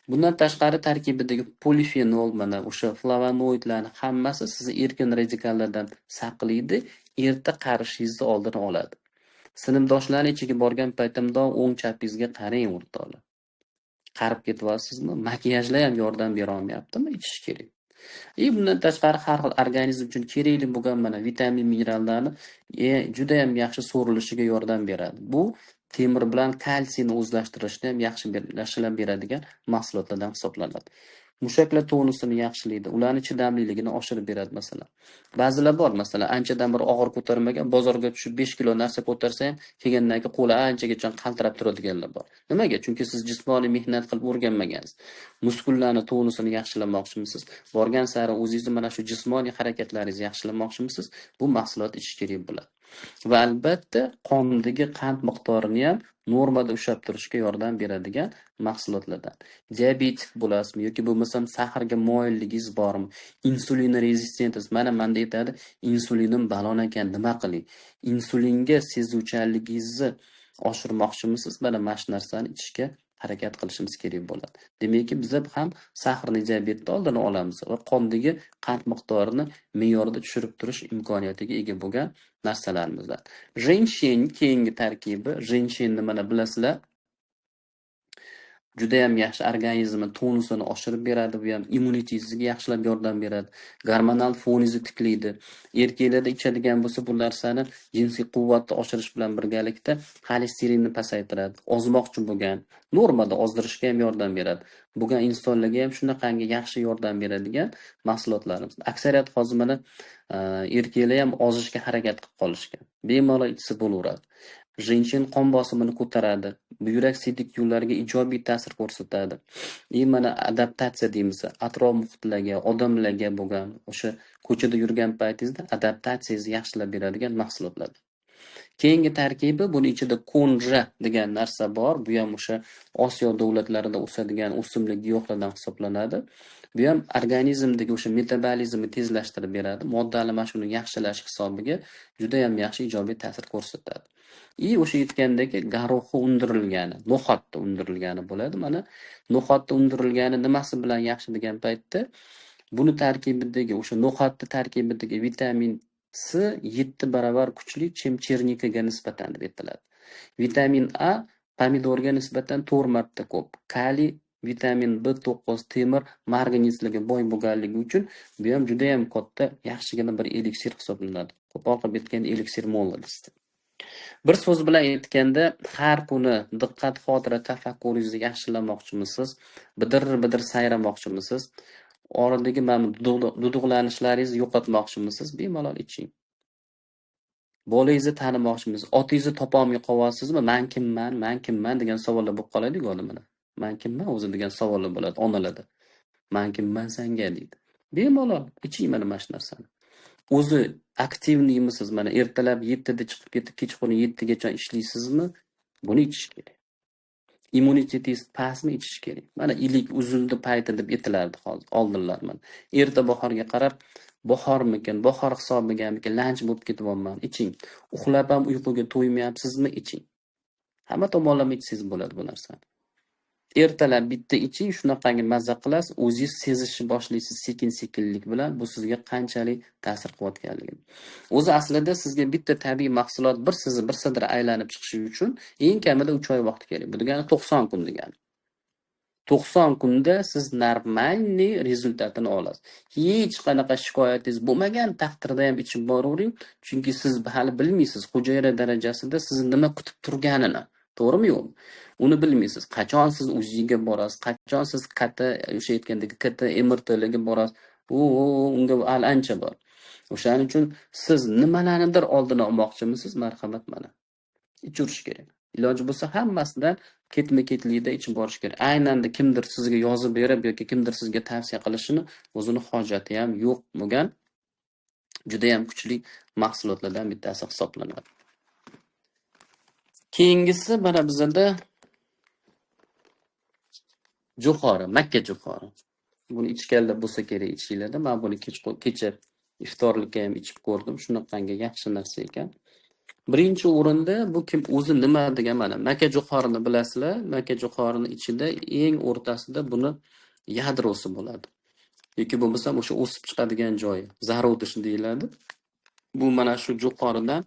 Bundan tashqari tarkibidagi polifenol mana o'sha flavonoidlarni hammasi sizni erkin radikallardan saqlaydi, erta qarishingizni oldini oladi. Sinfdoshlarning ichiga borgan paytimda o'ng chapingizga qarang o'rtoqlar. Qarib ketyapsizmi? Makiyajlar ham yordam bera olmayaptimi? Ichish kerak. Bundan tashqari har xil organizm uchun kerakli bo'lgan mana vitamin minerallarni juda ham yaxshi so'rilishiga yordam beradi. Bu temir bilan kalsiyni o'zlashtirishni ham yaxshilab beradigan mahsulotlardan hisoblanadi. Mushaklar tonusini yaxshilaydi, ularning chidamliligini oshirib beradi masalan. Ba'zilar bor, masalan, anchadan bir og'ir ko'tarmagan, bozorga tushib 5 kilo narsa ko'tarsa ham, kelgandan keyin qo'li anchagacha qaltirab turadiganlar bor. Nimaga? Chunki siz jismoniy mehnat qilib o'rganmagansiz. Muskullarning tonusini yaxshilamoqchimisiz? Borgan sari o'zingizni mana shu jismoniy harakatlaringizni yaxshilamoqchimisiz? Bu mahsulot ichish kerak bo'ladi. Va albatta qondagi qand miqdorini ham normada ushlab turishga yordam beradigan mahsulotlardan. Diabetik bo'lasizmi yoki bo'lmasam saharga moyilligingiz bormi? Insulin rezistentisiz. Mana menda aytadi, insulinim balon ekan, nima qiling? Insulinga sezuvchanligingizni oshirmoqchimisiz? Mana shu narsani ichishga harakat qilishimiz kerak bo'ladi. Demakki, biz ham sahrni diabetni oldini olamiz va qondagi qand miqdorini me'yorda tushirib turish imkoniyatiga ega bo'lgan narsalarimizdan. Jenshen keyingi tarkibi, jenshenni mana bilasizlar, juda ham yaxshi organizmni tonusini oshirib beradi, bu ham immunitetingizga yaxshilab yordam beradi. Gormonal foningizni tiklaydi. Erkaklarda ichadigan bo'lsa bu narsani jinsiy quvvatni oshirish bilan birgalikda xolesterinni pasaytiradi. Ozmoqchi bo'lgan, normada ozdirishga ham yordam beradi. Bo'lgan insonlarga ham shunaqangi yaxshi yordam beradigan mahsulotlarimiz. Aksariyat hozir mana erkaklar ham ozishga harakat qilib qolishgan. Bemalol ichsa bo'laveradi. Jenshen qon bosimini ko'taradi. Buyrak sidik yo'llariga ijobiy ta'sir ko'rsatadi. Mana adaptatsiya deymiz. Atrof muhitlarga, odamlarga bo'lgan o'sha ko'chada yurgan paytingizda adaptatsiyangizni yaxshilab beradigan mahsulotlar. Keyingi tarkibi, buni ichida konja degan narsa bor. Bu ham o'sha Osiyo davlatlarida o'sadigan o'simlik giyohlardan hisoblanadi. Bu ham organizmdagi o'sha metabolizmni tezlashtirib beradi. Modda almashinuvini yaxshilash hisobiga juda ham yaxshi ijobiy ta'sir ko'rsatadi. O'sha aytgandagi garoxi undirilgani, no'xatda undirilgani bo'ladi. Mana no'xatda undirilgani nimasi bilan yaxshi degan paytda, buni tarkibidagi o'sha no'xatda tarkibidagi vitamin C 7 barobar kuchli chernikaga nisbatan deb aytiladi. Vitamin A pomidorga nisbatan 4 marta ko'p. Kaliy, vitamin B9, temir, marganizlarga boy bo'lganligi uchun bu ham juda ham katta yaxshigina bir eliksir hisoblanadi. Qo'pol qilib aytganda eliksir molladisi. Bir so'z bilan aytganda, har kuni diqqat, xotira, tafakkuringizni yaxshilamoqchimisiz? Bidir sayramoqchimisiz? Oradagi mana duduqlanishlaringizni yo'qotmoqchimisiz? Bemalol iching. Bolangizni tanimoqchimisiz? Otingizni topolmay qolyapsizmi? Men kimman degan savollar bo'lib qoladi-ku odamlar. Men kimman o'zi degan savollar bo'ladi onalarda. Men kimman senga deydi. Bemalol iching mana shu narsani. O'zi aktivnimisiz? Mana ertalab 7 da chiqib ketib, kechqurun 7 gacha ishlaysizmi? Buni ichish kerak. Immunitetingiz pastmi, ichish kerak. Mana ilik uzildi payti deb aytilardi hozir oldinlar mana. Erta bahorga qarab, bahormikan, bahor hisobiganmikan, lanch bo'lib ketyapman, iching. Uxlab ham uyquga to'ymayapsizmi, iching. Hamma tomonlama ichsangiz bo'ladi bu narsani. Ertalab bitta iching, shunaqangi mazza qilasiz, o'zingiz sezishni boshlaysiz sekin-sekinlik bilan bu sizga qanchalik ta'sir qilayotganligini. O'zi aslida sizga bitta tabiiy mahsulot bir sidra aylanib chiqishi uchun eng kamida 3 oy vaqt kerak. Bu degani 90 kun degani. 90 kunda siz normalniy rezultatini olasiz. Hech qanaqa shikoyatingiz bo'lmagan taqdirda ham ichib boravering, chunki siz hali bilmaysiz hujayra darajasida sizni nima kutib turganini. To'g'rimi yo'qmi? Uni bilmaysiz. Qachon siz UZIga borasiz, qachon siz o'sha aytgandek MRTlarga borasiz. Unga hali ancha bor. O'shaning uchun siz nimalarnidir oldini olmoqchimisiz? Marhamat mana. Ichirish kerak. Iloji bo'lsa hammasidan ketma-ketlikda ichib borish kerak. Aynan kimdir sizga yozib berib yoki kimdir sizga tavsiya qilishini o'zini hojati ham yo'q bo'lgan juda ham kuchli mahsulotlardan bittasi hisoblanadi. Keyingisi mana bizda jo'xori, Makka jo'xori. Buni ichganlar bo'lsa kerak ichinglarda. Men buni kecha iftorlikka ham ichib ko'rdim. Shunaqangi yaxshi narsa ekan. Birinchi o'rinda bu kim o'zi nima degan mana Makka jo'xorini bilasizlar. Makka jo'xorini ichida eng o'rtasida buni yadrosi bo'ladi. Yoki bo'lmasa o'sha o'sib chiqadigan joyi, zarodish deyiladi. Bu mana shu jo'xoridan,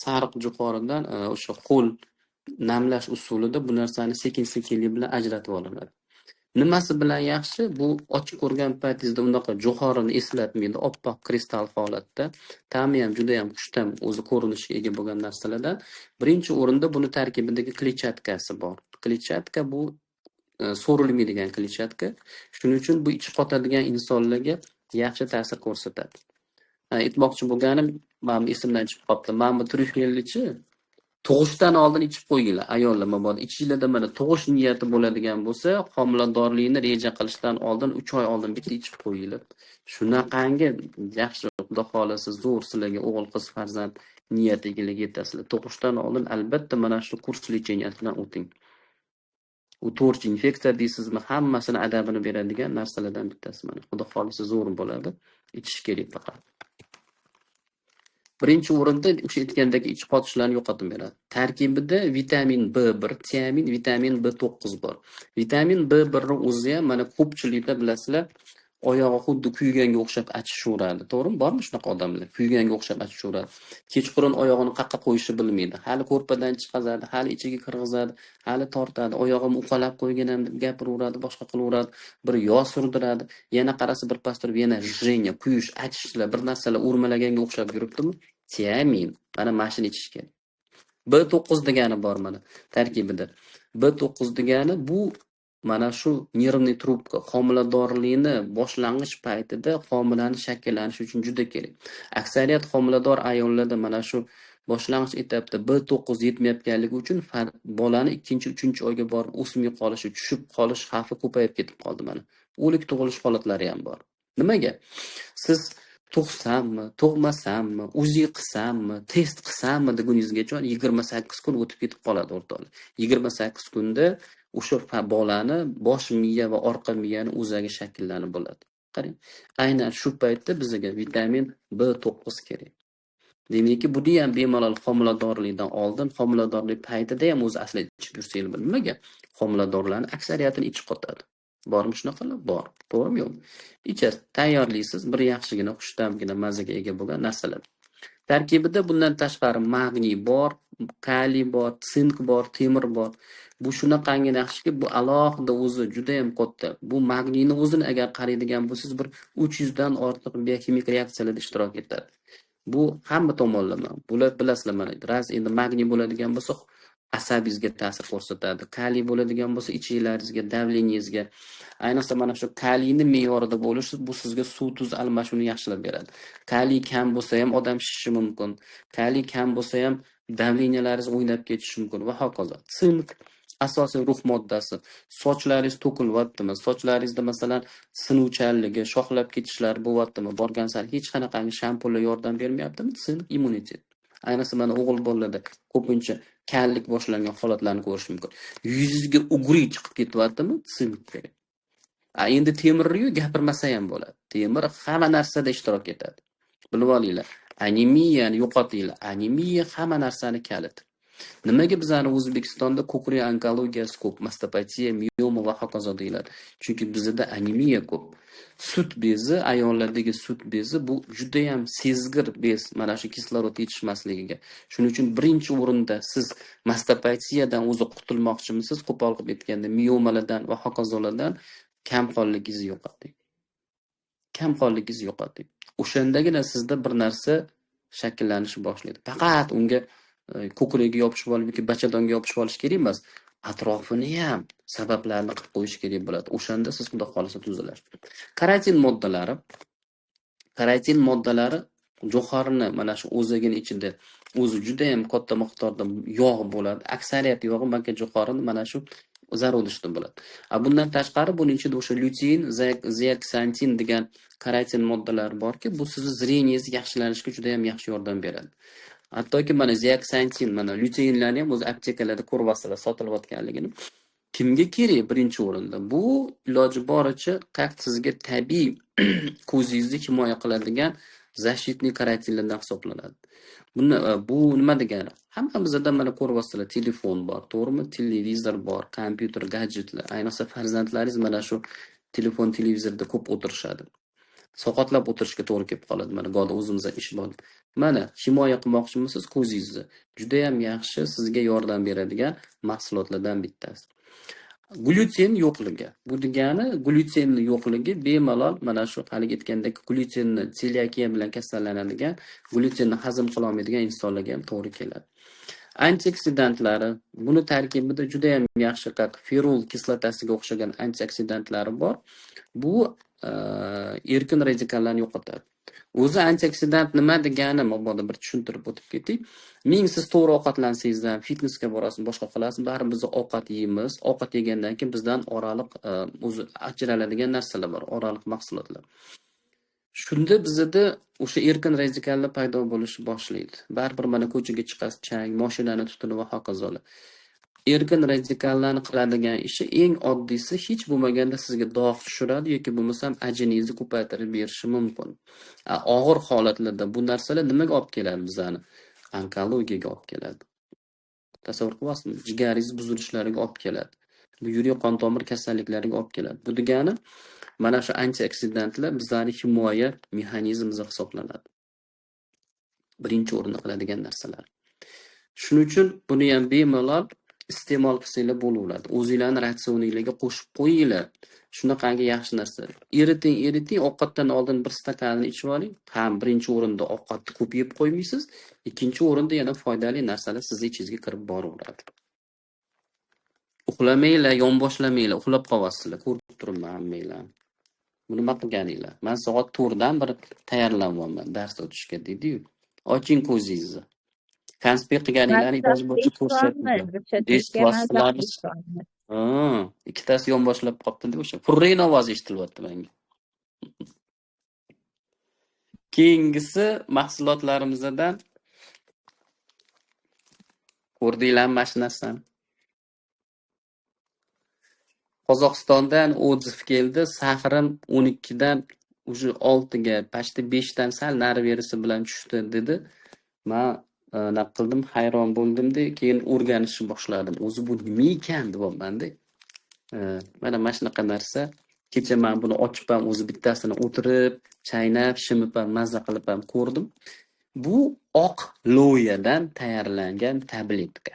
sariq jo'xoridan o'sha qo'l namlash usulida bu narsani sekin-sekinlik bilan ajratib olinadi. Nimasi bilan yaxshi? Bu ochib ko'rgan paytingizda unaqa jo'xorini eslatmaydi, oppoq kristal holatda. Ta'mi ham juda ham xushtam, o'zi ko'rinishga ega bo'lgan narsalardan. Birinchi o'rinda buni tarkibidagi kletchatkasi bor. Kletchatka bu so'rilmaydigan kletchatka. Shuning uchun bu ichib qotadigan insonlarga yaxshi ta'sir ko'rsatadi. Aytmoqchi bo'lganim, men esimdan chiqib qoldi. Men bu tryufellichi tug'ishdan oldin ichib qo'yinglar, ayollar mabodo ichinglarda mana tug'ish niyati bo'ladigan bo'lsa, homiladorlikni reja qilishdan oldin 3 oy oldin bitta ichib qo'yinglar. Shunaqangi yaxshi, xudo xolasa zo'r sizlarga o'g'il qiz farzand niyatiga yetasizlar. Tug'ishdan oldin albatta mana shu kurs lecheniyadan o'ting. U to'rchi infeksiya deysizmi, hammasini adabini beradigan narsalardan bittasi mana. Xudo xolasa zo'r bo'ladi. Ichish kerak faqat. Birinchi o'rinda o'sha aytgandagi ichib qotishlarni yo'qotib beradi. Tarkibida vitamin B1, tiamin, vitamin B9 bor. Vitamin B1 ning o'zi ham mana ko'pchilikda bilasizlar, oyog'i xuddi kuyganga o'xshab achishaveradi. To'g'rimi? Bormi shunaqa odamlar? Kuyganga o'xshab achishaveradi. Kechqurun oyog'ini qayerga qo'yishni bilmaydi. Hali ko'rpadan chiqazadi, hali ichiga kirgizadi, hali tortadi, oyog'imni uqalab qo'yganam deb gapiraveradi, boshqa qilaveradi. Bir yog' surdiradi, yana qarasa bir pastirib yana jenya, kuyish, achishlar, bir narsalar o'rmalaganga o'xshab yuribdimi? Tiamin. Mana mashina ichish kerak. B9 degani bor mana tarkibida. B9 degani bu mana shu nervniy trubka homiladorlikni boshlang'ich paytida homilani shakllanishi uchun juda kerak. Aksariyat homilador ayollarda mana shu boshlang'ich etapda B9 yetmayotganligi uchun bolani 2-3 oyga borib o'smay qolishi, tushib qolish xavfi ko'payib ketib qoldi mana. O'lik tug'ilish holatlari ham bor. Nimaga? Siz tug'sammi, tug'masammi, UZI qilsammi, test qilsammi deguningizgacha 28 kun o'tib ketib qoladi o'rtoqlar. 28 kunda o'sha bolani bosh miya va orqa miyani o'zagi shakllanib bo'ladi. Qarang, aynan shu paytda bizga vitamin B9 kerak. Demakki, bu ham bemalol homiladorlikdan oldin, homiladorlik paytida ham o'zi aslida ichib yursanglar, nimaga? Homiladorlarning aksariyatini ichib qotadi. Bormi shunaqalar? Bor. To'g'rimi yo'qmi? Ichasiz, tayyorlaysiz, bir yaxshigina, xushtamgina, mazaga ega bo'lgan narsalar. Tarkibida bundan tashqari magniy bor, kaliy bor, sink bor, temir bor. Bu shunaqangi yaxshiki, bu alohida o'zi juda ham katta. Bu magniyni o'zini agar qaraydigan bo'lsangiz, bir 300 dan ortiq biokimik reaksiyalarda ishtirok etadi. Bu hamma tomonlama. Bular bilasizlar mana, raz endi magniy bo'ladigan bo'lsa, asabingizga ta'sir ko'rsatadi. Kaliy bo'ladigan bo'lsa, ichinglaringizga, davleniyangizga. Ayniqsa mana shu kaliyni me'yorida bo'lishi bu sizga suv tuz almashuvini yaxshilab beradi. Kaliy kam bo'lsa ham odam shishishi mumkin. Kaliy kam bo'lsa ham davleniyalaringiz o'ynab ketishi mumkin va hokazo. Sink asosiy ruh moddasi. Sochlaringiz to'kilyaptimi? Sochlaringizda masalan sinuvchanligi, shoxlab ketishlari bo'lyaptimi? Borgan sari hech qanaqangi shampunlar yordam bermayaptimi? Sink immunitet. Ayniqsa mana o'g'il bolalarda ko'pincha kallik boshlangan holatlarni ko'rish mumkin. Yuzingizga ugri chiqib ketyaptimi? Sink kerak. Endi temirni gapirmasa ham bo'ladi. Temir hamma narsada ishtirok etadi. Bilib olinglar. Anemiyani yo'qotinglar. Anemiya hamma narsani kaliti. Nimaga bizani O'zbekistonda ko'krak onkologiyasi ko'p, mastopatiya, miom miyoma va hokazo deyiladi. Chunki bizda anemiya ko'p. Sut bezi, ayollardagi sut bezi bu juda ham sezgir bez mana shu kislorod yetishmasligiga. Shuning uchun birinchi o'rinda siz mastopatiyadan o'zi qutulmoqchimisiz? Qo'pol qilib aytganda miyomalardan va hokazolardan kamqonligingiz yo'qoting. Kamqonligingiz yo'qoting. O'shandagina sizda bir narsa shakllanishi boshlaydi. Faqat unga ko'kragiga yopishib olib yoki bachadonga yopishib olish kerak emas. Atrofini ham sabablarni qilib qo'yish kerak bo'ladi. O'shanda siz xudo xolisa tuzalasiz. Karatin moddalari jo'xorini mana shu o'zagini ichida o'zi juda ham katta miqdorda yog' bo'ladi. Aksariyat yog'i maka jo'xorini mana shu zarodishda bo'ladi. Bundan tashqari buning ichida o'sha lutein, zeaksantin degan karatin moddalari borki, bu sizni zreniyingiz yaxshilanishiga juda ham yaxshi yordam beradi. Hattoki mana zeaksantin, mana luteinlarni ham o'z aptekalarda ko'rvasizlar sotilayotganligini. Kimga kerak birinchi o'rinda? Bu iloji boricha sizga tabiiy ko'zingizni himoya qiladigan защитный karatinlardan hisoblanadi. Bu nima degani? Hammamizda mana ko'ryapsizlar, telefon bor, to'g'rimi? Televizor bor, kompyuter, gadjetlar. Ayniqsa farzandlaringiz mana shu telefon, televizorda ko'p o'tirishadi. Soqatlab o'tirishga to'g'ri kelib qoladi. Mana go'da o'zimizga ish bor. Mana himoya qilmoqchimisiz ko'zingizni? Juda ham yaxshi sizga yordam beradigan mahsulotlardan bittasi. Glyuten yo'qligi. Bu degani glyutenni yo'qligi bemalol mana shu hali aytgandek glyutenni celiakiya bilan kasallanadigan, glyutenni hazm qila olmaydigan insonlarga ham to'g'ri keladi. Antioksidantlari, buni tarkibida juda ham yaxshi ferul kislotasiga o'xshagan antioksidantlari bor. Bu erkin radikallarni yo'qotadi. O'zi antioksidant nima degani mabodo bir tushuntirib o'tib ketdik. Ming siz to'g'ri ovqatlansangiz ham, fitnessga borasiz, boshqa qilasiz, baribir biz ovqat yeymiz. Ovqat yegandan keyin bizdan oraliq o'zi ajraladigan narsalar bor, oraliq mahsulotlar. Shunda bizda o'sha erkin radikallar paydo bo'lishi boshlaydi. Baribir mana ko'chaga chiqasiz, chang, mashinani tutunib va hokazolar. Erkin radikallarni qiladigan ishi eng oddiysi hech bo'lmaganda sizga dog' tushiradi yoki bo'lmasam ajiningizni ko'paytirib berishi mumkin. Og'ir holatlarda bu narsalar nimaga olib keladi bizani? Onkologiyaga olib keladi. Tasavvur qilasizmi? Jigaringiz buzilishlariga olib keladi. Bu yurak qon tomir kasalliklariga olib keladi. Bu degani mana shu antioksidantlar bizani himoya mexanizmimiz hisoblanadi. Birinchi o'rinda qiladigan narsalar. Shuning uchun buni ham bemalol iste'mol qilsanglar bo'laveradi. O'zingizlarning ratsioningizga qo'shib qo'yinglar. Shunaqangi yaxshi narsa. Eriting, ovqatdan oldin bir stakanni ichib oling. Ham birinchi o'rinda ovqatni ko'p yeb qo'ymaysiz, ikkinchi o'rinda yana foydali narsalar sizning ichingizga kirib boraveradi. Uxlamanglar, yonboshlamanglar, uxlab qolasizlar. Ko'rib turibman hammanglarni. Buni nima qilganinglar? Men soat 4 dan bir tayyorlanyapman dars o'tishga dedi-yu. Oching ko'zingizni. Konspekt qilganinglarni iloji bo'yicha ko'rsating. Ikkitasi yonboshlab qolibdi-da o'sha. Furreyni ovozi eshitilyapti menga. Keyingisi mahsulotlarimizdan ko'rdinglarmi mana shu narsani? Qozog'istondan o'dziv keldi, sahrim 12 dan уже 6 ga, pashti 5 dan sal nari berisi bilan tushdi dedi. Men naq qildim, hayron bo'ldim-da, keyin o'rganishni boshladim. O'zi bu nima ekan deyapman-da. Mana shunaqa narsa. Kecha men buni ochib ham o'zi bittasini o'tirib, chaynab, shimib ham mazza qilib ham ko'rdim. Bu oq loyadan tayyorlangan tabletka.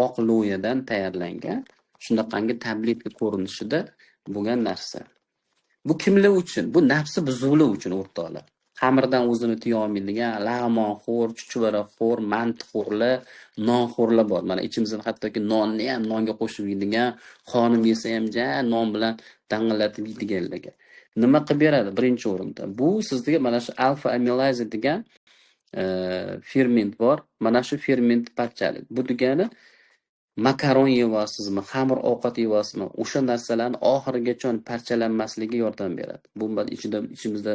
Oq loyadan tayyorlangan shunaqangi tabletka ko'rinishida bo'lgan narsa. Bu kimlar uchun? Bu nafsi buzuvlar uchun o'rtoqlar. Xamirdan o'zini tiya olmaydigan, lag'monxo'r, chuchvaraxo'r, mantixo'rlar, nonxo'rlar bor. Mana ichimizdan hattoki nonni ham nonga qo'shib yeydigan, xonim yesa ham non bilan dang'illatib yeydiganlarga. Nima qilib beradi birinchi o'rinda? Bu sizga mana shu alfa amilaz degan ferment bor. Mana shu ferment parchalik. Bu degani makaron yeyapsizmi, xamir ovqat yeyapsizmi, o'sha narsalarni oxirigacha parchalanmasligiga yordam beradi. Bu ichimizda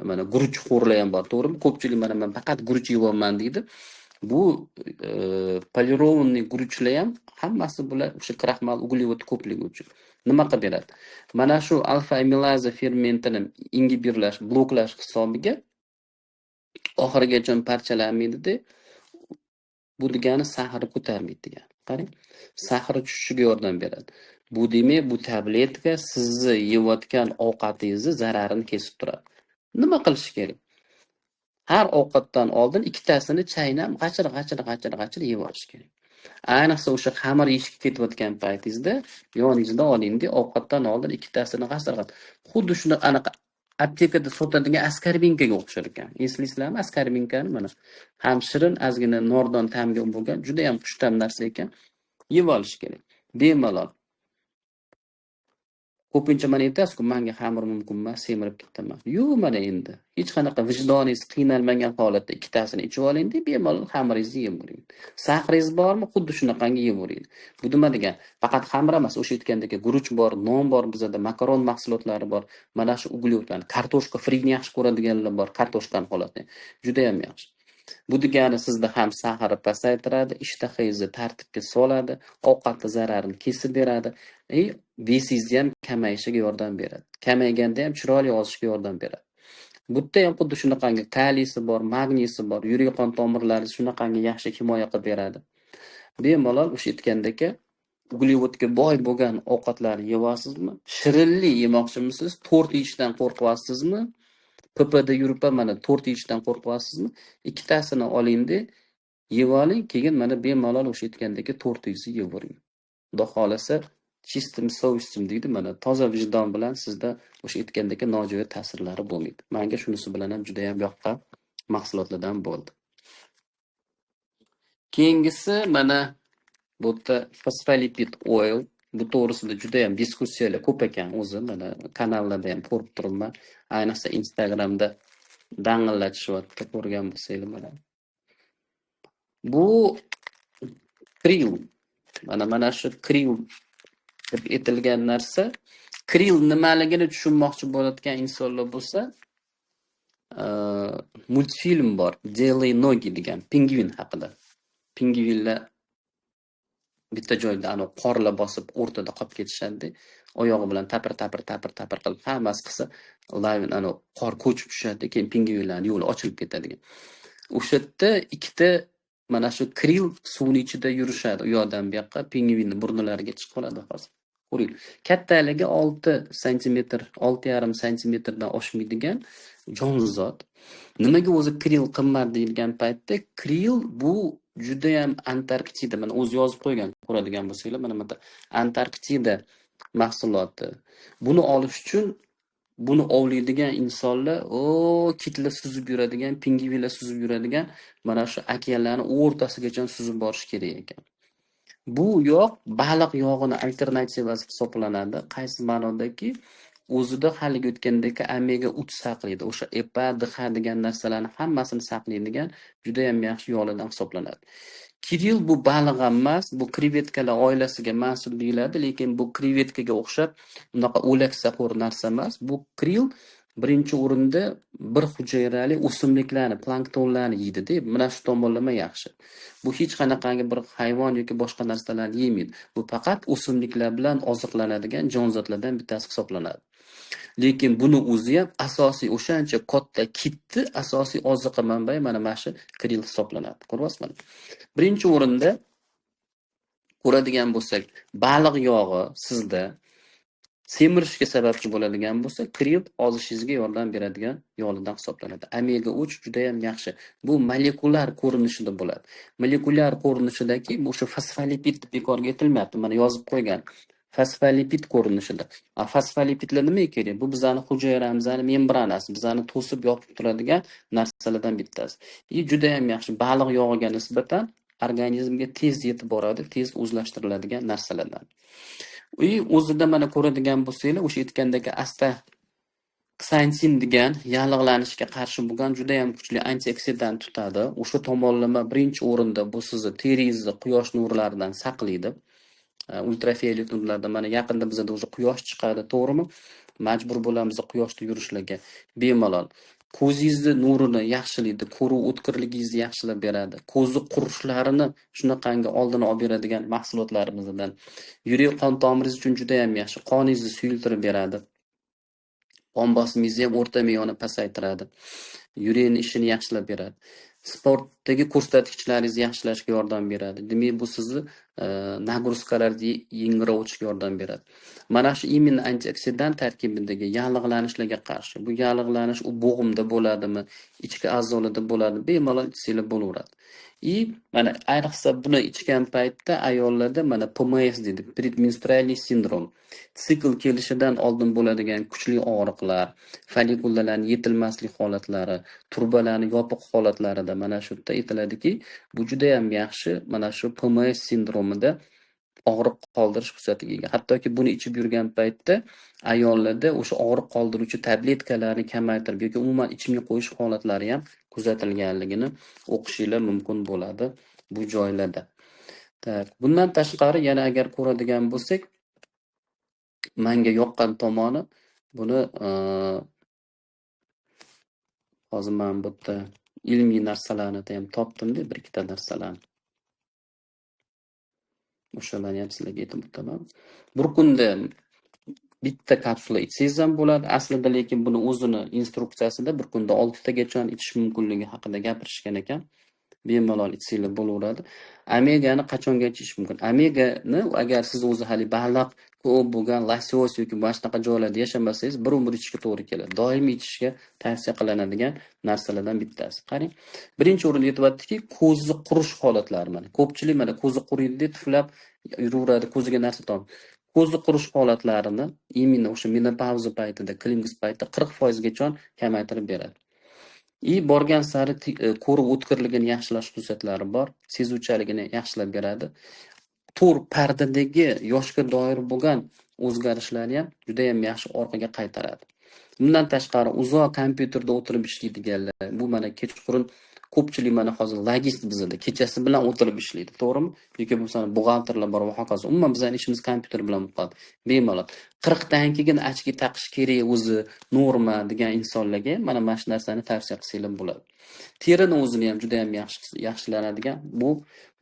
mana guruch xo'rlar ham bor, to'g'rimi? Ko'pchilik mana men faqat guruch yeyapman deydi. Bu polirovanniy guruchlar ham hammasi bular o'sha kraxmal uglevod ko'pligi uchun. Nima qilib beradi? Mana shu alfa amilaza fermentini ingibirlash, bloklash hisobiga oxirigacha parchalanmaydi-da. Bu degani sahrni ko'tarmaydi degani. Qarang, sahri tushishiga yordam beradi. Bu demak, bu tabletka sizni yeyotgan ovqatingizni zararini kesib turadi. Nima qilish kerak? Har ovqatdan oldin ikkitasini chaynab, g'achir yeb olish kerak. Ayniqsa o'sha xamir yeyishga ketayotgan paytingizda yoningizda olingda, ovqatdan oldin ikkitasini g'asir. Xuddi shuni anaqa aptekada sotadigan askarbinkaga o'xshar ekan. Eslaysizlarmi askarbinkani? Mana ham shirin, ozgina nordon ta'mga bo'lgan, juda ham xushtam narsa ekan. Yeb olish kerak. Bemalol. Ko'pincha mana aytasiz-ku, menga xamir mumkin emas, semirib ketaman. Yo'q, mana endi. Hech qanaqa vijdoningiz qiynalmagan holatda ikkitasini ichib oling deb bemalol xamiringizni yeb o'ring. Sahringiz bormi? Xuddi shunaqangi yeb o'ring. Bu nima degan? Faqat xamir emas, o'sha aytgandek guruch bor, non bor, bizada makaron mahsulotlari bor. Mana shu ugletlar, kartoshka frini yaxshi ko'radiganlar bor, kartoshkani holati. Juda ham yaxshi. Bu degani sizda ham saharni pasaytiradi, ishtahangizni tartibga soladi, ovqatni zararini kesib beradi. Besingizni ham kamayishiga yordam beradi. Kamayganda ham chiroyli ozishga yordam beradi. Butta ham xuddi shunaqangi kaliysi bor, magniysi bor, yurak qon tomirlarini shunaqangi yaxshi himoya qilib beradi. Bemalol o'sha aytgandek, uglevodga boy bo'lgan ovqatlarni yeyapsizmi? Shirinlik yemoqchimisiz? Tort yeyishdan qo'rqyapsizmi? PPda yurib mana tort yeyishdan qo'rqyapsizmi? Ikkitasini olingda, yeb oling, keyin mana bemalol o'sha aytgandek tortingizni yeb o'ring. Xudo xolasa чистым совестим deydi, mana toza vijdon bilan sizda o'sha aytgandek nojo'ya ta'sirlari bo'lmaydi. Menga shunisi bilan ham juda ham yoqqan mahsulotlardan bo'ldi. Keyingisi mana bu yerda phospholipid oil. Bu to'g'risida juda ham diskussiyalar ko'p ekan o'zi, mana kanallarda ham ko'rib turibman. Ayniqsa Instagramda dang'illatishyapti, ko'rgan bo'lsanglar mana. Bu krill. Mana shu krill deb aytilgan narsa. Krill nimaligini tushunmoqchi bo'layotgan insonlar bo'lsa, multfilm bor, Делай ноги degan pingvin haqida. Pingvinlar bitta joyda qorla bosib o'rtada qolib ketishadi. Oyog'i bilan tapir qilib hammasi qilsa, lavin qor ko'chib tushadi, keyin pingvinlarning yo'li ochilib ketadi. O'sha yerda ikkita mana shu krill suvning ichida yurishadi. U yoqdan bu yoqqa pingvinning burnilariga chiqib qoladi hozir. Ko'ring. Kattaligi 6 sm, 6,5 sm dan oshmaydigan jonzot. Nimaga o'zi krill qimmat deyilgan paytda, krill bu juda ham Antarktida, mana o'zi yozib qo'ygan, ko'radigan bo'lsanglar, mana Antarktida mahsuloti. Buni olish uchun buni ovlaydigan insonlar, kitlar suzib yuradigan, pingvinlar suzib yuradigan mana shu okeanlarning o'rtasigacha suzib borish kerak ekan. Bu yog' baliq yog'ini alternativasi hisoblanadi. Qaysi ma'nodaki, o'zida haliga o'tgandek omega 3 saqlaydi. O'sha EPA, DH degan narsalarni hammasini saqlaydigan juda ham yaxshi yog'lardan hisoblanadi. Krill bu baliq emas, bu krevetkalar oilasiga mansub deyiladi, lekin bu krevetkaga o'xshab unaqa o'laksaxo'r narsa emas. Bu krill birinchi o'rinda bir hujayrali o'simliklarni, planktonlarni yeydi-da. Mana shu tomonlama yaxshi. Bu hech qanaqangi bir hayvon yoki boshqa narsalarni yemaydi. Bu faqat o'simliklar bilan oziqlanadigan jonzotlardan bittasi hisoblanadi. Lekin buni o'zi ham asosiy o'shancha katta kitni asosiy oziqa manbai mana shu krill hisoblanadi. Ko'ryapsizmi? Birinchi o'rinda ko'radigan bo'lsak, baliq yog'i sizda semirishga sababchi bo'ladigan bo'lsa, krill ozishingizga yordam beradigan yog'lardan hisoblanadi. Omega 3 juda ham yaxshi. Bu molekulyar ko'rinishida bo'ladi. Molekulyar ko'rinishidagi o'sha fosfolipid bekorga aytilmayapti, mana yozib qo'ygan. Fosfolipid ko'rinishida. Fosfolipidlar nima kerak? Bu bizning hujayramizni membranasi, bizani to'sib yopib turadigan narsalardan bittasi. Juda ham yaxshi. Baliq yog'iga nisbatan organizmga tez yetib boradi, tez o'zlashtiriladigan narsalardan. O'zida mana ko'radigan bo'lsanglar, o'sha aytgandek astaxantin degan yallig'lanishga qarshi bo'lgan juda ham kuchli antioksidant tutadi. O'sha tomonlama birinchi o'rinda bu sizni teringizni quyosh nurlaridan saqlaydi. Ultrafiolet nurlarda mana yaqinda bizda o'sha quyosh chiqadi, to'g'rimi? Majbur bo'lamiz quyoshda yurishlarga. Bemalol ko'zingizni nurini yaxshilaydi, ko'ruv o'tkirligingizni yaxshilab beradi. Ko'zni qurishlarini shunaqangi oldini olib beradigan mahsulotlarimizdan. Yurak qon tomiringiz uchun juda ham yaxshi. Qoningizni suyultirib beradi. Qon bosimingizni ham o'rta miyoni pasaytiradi. Yurakning ishini yaxshilab beradi. Sportdagi ko'rsatkichlaringizni yaxshilashga yordam beradi. Demak, bu sizni nagruskalarni yengilrovchiga yordam beradi. Mana shu immun antioksidant tarkibidagi yallig'lanishlarga qarshi. Bu yallig'lanish u bo'g'imda bo'ladimi, ichki a'zolarda bo'ladimi, bemalol ichsanglar bo'laveradi. Mana ayniqsa buni ichgan paytda ayollarda mana PMS deydi, predmenstrualniy sindrom. Sikl kelishidan oldin bo'ladigan kuchli og'riqlar, follikullarning yetilmaslik holatlari, turbalarning yopiq holatlarida mana shu yerda aytiladiki, bu juda ham yaxshi mana shu PMS sindromida og'riq qoldirish xususiyatiga ega. Hattoki buni ichib yurgan paytda ayollarda o'sha og'riq qoldiruvchi tabletkalarni kamaytirib yoki umuman ichmay qo'yish holatlari ham kuzatilganligini o'qishinglar mumkin bo'ladi bu joylarda. Tak, bundan tashqari yana agar ko'radigan bo'lsak, menga yoqqan tomoni buni hozir men bu yerda ilmiy narsalarni ham topdim-da, bir ikkita narsalarni. O'shalarni ham sizlarga aytib o'taman. Bir kunda bitta kapsula ichsangiz ham bo'ladi. Aslida lekin buni o'zini instruksiyasida bir kunda 6 tagacha ichish mumkinligi haqida gapirishgan ekan. Bemalol ichsanglar bo'laveradi. Omegani qachongacha ichish mumkin? Omegani agar siz o'zi hali baliq ko'p bo'lgan losios yoki boshqa joylarda yashamasangiz, bir umr ichishga to'g'ri keladi. Doimiy ichishga tavsiya qilinadigan narsalardan bittasi. Qarang, birinchi o'rinda aytyaptiki, ko'zni qurish holatlari mana. Ko'pchilik mana ko'zi quriydi, tuflab yuraveradi, ko'ziga narsa tom. Ko'zni qurish holatlarini imенно o'sha menopauza paytida, klinik paytda 40% gacha kamaytirib beradi. Borgan sari ko'rib o'tkirligini yaxshilash xususiyatlari bor, sezuvchaligini yaxshilab beradi. To'r pardadagi yoshga doir bo'lgan o'zgarishlarni ham juda ham yaxshi orqaga qaytaradi. Bundan tashqari uzoq kompyuterda o'tirib ishlaydiganlar, bu mana kechqurun ko'pchilik mana hozir logist bizda kechasi bilan o'tirib ishlaydi, to'g'rimi? Yoki bo'lmasa buxgalterlar bor va hokazo. Umuman bizning ishimiz kompyuter bilan bo'ladi. Bemalol 40 dan keyin ochki taqish kerak o'zi norma degan insonlarga mana shu narsani tavsiya qilsanglar bo'ladi. Terini o'zini ham juda ham yaxshilanadigan. Bu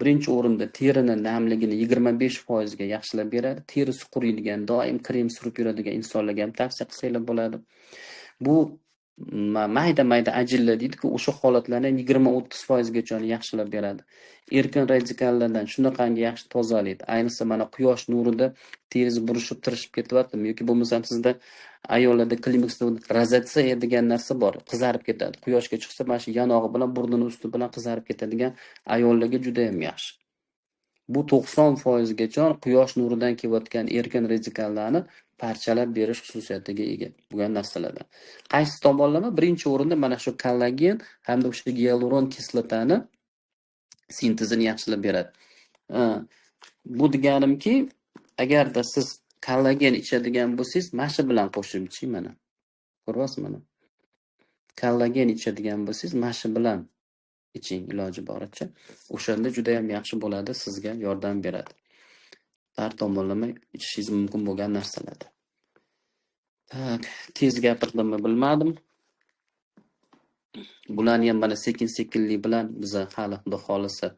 birinchi o'rinda terini namligini 25% ga yaxshilab beradi. Terisi quriydigan, doim krem surib yuradigan insonlarga ham tavsiya qilsanglar bo'ladi. Bu mayda ajinlar deydi-ku, o'sha holatlarni 20-30% gacha yaxshilab beradi. Erkin radikallardan shunaqangi yaxshi tozalaydi. Ayniqsa mana quyosh nurida teringiz burishib tirishib ketyaptimi yoki bo'lmasa sizda ayollarda klimaksda rozatsiya degan narsa bor, qizarib ketadi. Quyoshga chiqsa mana shu yanog'i bilan burnini usti bilan qizarib ketadigan ayollarga juda ham yaxshi. Bu 90% gacha quyosh nuridan kelayotgan erkin radikallarni parchalab berish xususiyatiga ega bo'lgan narsalardan. Qaysi tomonlama? Birinchi o'rinda mana shu kollagen hamda o'sha gialuron kislotani sintezini yaxshilab beradi. Bu deganimki, agarda siz kollagen ichadigan bo'lsangiz, mashi bilan qo'shib iching mana. Ko'ryapsizmi mana? Kollagen ichadigan bo'lsangiz, mashi bilan iching iloji boricha. O'shanda juda ham yaxshi bo'ladi, sizga yordam beradi. Har tomonlama ichishingiz mumkin bo'lgan narsalar. Tak, tez gapirdimmi bilmadim. Bularni ham mana sekin-sekinlik bilan biz hali xudo xolisa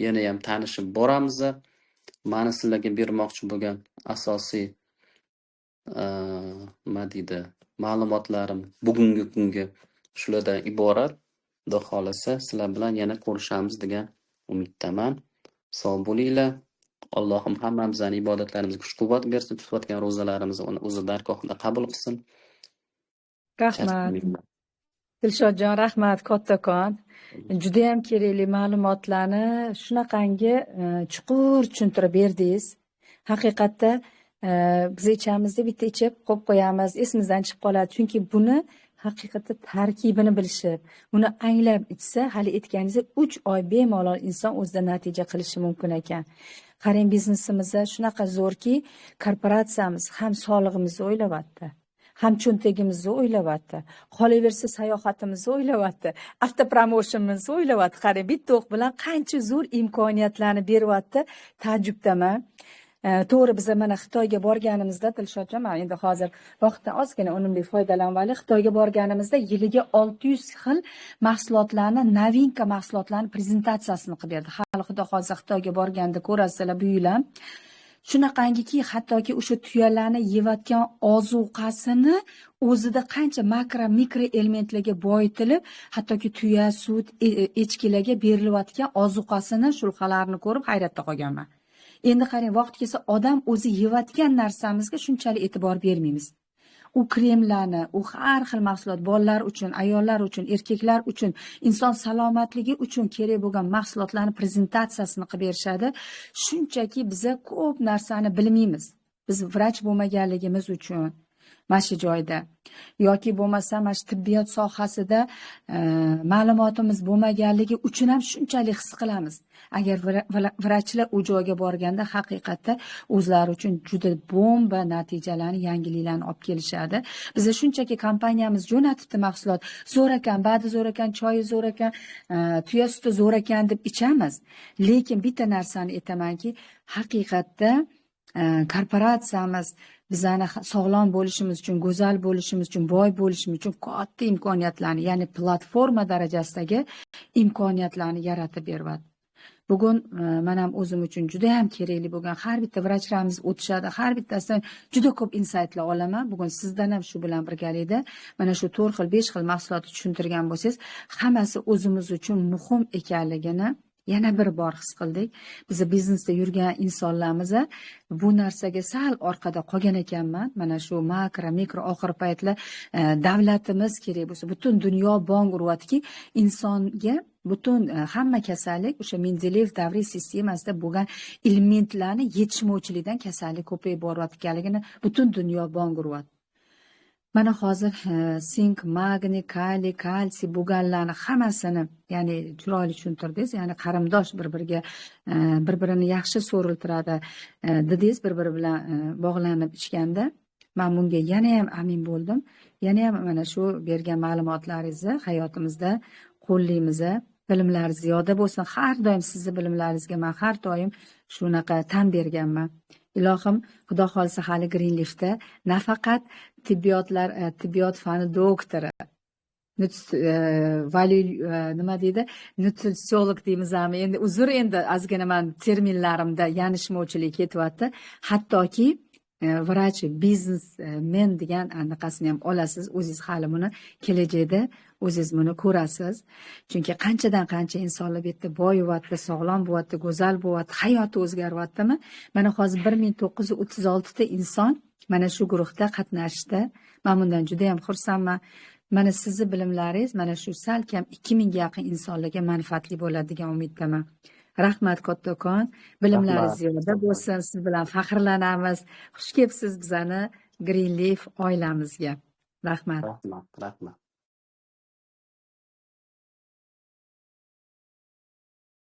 yana ham tanishib boramiz. Meni sizlarga bermoqchi bo'lgan asosiy nima deydi, ma'lumotlarim bugungi kunga shulardan iborat. Xudo xolisa sizlar bilan yana ko'rishamiz degan umiddaman. Sog' bo'linglar. Allohim hammamizning ibodatlarimizga kuch-quvvat bersin, tutayotgan ro'zalarimizni o'zi dargohida qabul qilsin. Rahmat. Dilshodjon, rahmat kattakon. Juda ham kerakli ma'lumotlarni shunaqangi chuqur tushuntirib berdingiz. Haqiqatda biz ichamizda bitta ichib qo'yib qo'yamiz, esimizdan chiqib qoladi. Chunki buni haqiqatda tarkibini bilishib, uni anglab ichsa, hali aytganingizdek 3 oy bemalol inson o'zida natija qilishi mumkin ekan. Qarang, biznesimizda shunaqa zo'rki, korporatsiyamiz ham sog'lig'imizni o'ylayapti, ham cho'ntagimizni o'ylayapti. Qolaversa sayohatimizni o'ylayapti, avtopromotionimizni o'ylayapti. Qarang, bitta o'q bilan qancha zo'r imkoniyatlarni beryapti, ta'jubdaman. To'g'ri, biz mana Xitoyga borganimizda, Dilshodjon, men endi hozir vaqtdan ozgina unumli foydalanaylik. Xitoyga borganimizda yiliga 600 xil mahsulotlarni, novinka mahsulotlarni prezentatsiyasini qilib berdi. Hali xudo xolisa Xitoyga borganda ko'rasizlar bu yil ham. Shunaqangiki, hattoki o'sha tuyalarni yeyotgan ozuqasini o'zida qancha makro mikro elementlarga boyitilib, hattoki tuya, sut, echkilarga berilayotgan ozuqasini shulxalarini ko'rib hayratda qolganman. Endi qarang, vaqt kelsa odam o'zi yeyotgan narsamizga shunchalik e'tibor bermaymiz. U kremlarni, u har xil mahsulot, bolalar uchun, ayollar uchun, erkaklar uchun, inson salomatligi uchun kerak bo'lgan mahsulotlarni prezentatsiyasini qilib berishadi. Shunchaki biza ko'p narsani bilmaymiz. Biz vrach bo'lmaganligimiz uchun mana shu joyda yoki bo'lmasa mana shu tibbiyot sohasida ma'lumotimiz bo'lmaganligi uchun ham shunchalik his qilamiz. Agar vrachlar u joyga borganda haqiqatda o'zlari uchun juda bomba natijalarni, yangiliklarni olib kelishadi. Biza shunchaki kompaniyamiz jo'natibdi mahsulot, zo'r ekan, ba'di zo'r ekan, choyi zo'r ekan, tuya suti zo'r ekan deb ichamiz. Lekin bitta narsani aytamanki, haqiqatda korporatsiyamiz bizani sog'lom bo'lishimiz uchun, go'zal bo'lishimiz uchun, boy bo'lishimiz uchun katta imkoniyatlarni, ya'ni platforma darajasidagi imkoniyatlarni yaratib beryapti. Bugun men ham o'zim uchun juda ham kerakli bo'lgan har bitta vrachlarimiz o'tishadi, har bittasidan juda ko'p insaytlar olaman. Bugun sizdan ham shu bilan birgalikda mana shu 4 xil, 5 xil mahsulotni tushuntirgan bo'lsangiz, hammasi o'zimiz uchun muhim ekanligini yana bir bor his qildik. Biz biznesda yurgan insonlarimiz bu narsaga sal orqada qolgan ekanman. Mana shu makro, mikro oxir paytlar davlatimiz kerak bo'lsa, butun dunyo bong uryaptiki, insonga butun hamma kasallik o'sha Mendeleyev davriy sistemasida bo'lgan elementlarni yetishmovchilikdan kasallik ko'payib borayotganligini butun dunyo bong uryapti. Mana hozir sink, magniy, kaliy, kalsiy bo'lganlarni hammasini, ya'ni chiroyli tushuntirdingiz, ya'ni qarindosh bir-birini yaxshi so'riltiradi dedingiz, bir-biri bilan bog'lanib ichganda. Men bunga yana ham amin bo'ldim. Yana ham mana shu bergan ma'lumotlaringizni hayotimizda qo'llaymiz. Bilimlar ziyoda bo'lsin. Har doim sizni bilimlaringizga men har doim shunaqa tan berganman. Ilohim, xudo xolisa hali Greenleafda nafaqat tibbiyot fani doktori, nima deydi, nutritsiolog deymizmi? Endi uzr, endi ozgina men terminlarimda yanishmovchilik ketyapti. Hattoki vrach, biznesmen degan anaqasini ham olasiz. O'zingiz hali buni kelajakda o'zingiz buni ko'rasiz. Chunki qanchadan qancha insonlar bu yerda boyiyapti, sog'lom bo'lyapti, go'zal bo'lyapti, hayoti o'zgaryaptimi? Mana hozir 1936 ta inson mana shu guruhda qatnashdi. Men bundan juda ham xursandman. Mana sizni bilimlaringiz mana shu salkam 2000 ga yaqin insonlarga manfaatli bo'ladi degan umiddaman. Rahmat kattakon, bilimlaringiz ziyoda bo'lsin, siz bilan faxrlanamiz. Xush kelibsiz bizani Greenleaf oilamizga. Rahmat. Rahmat.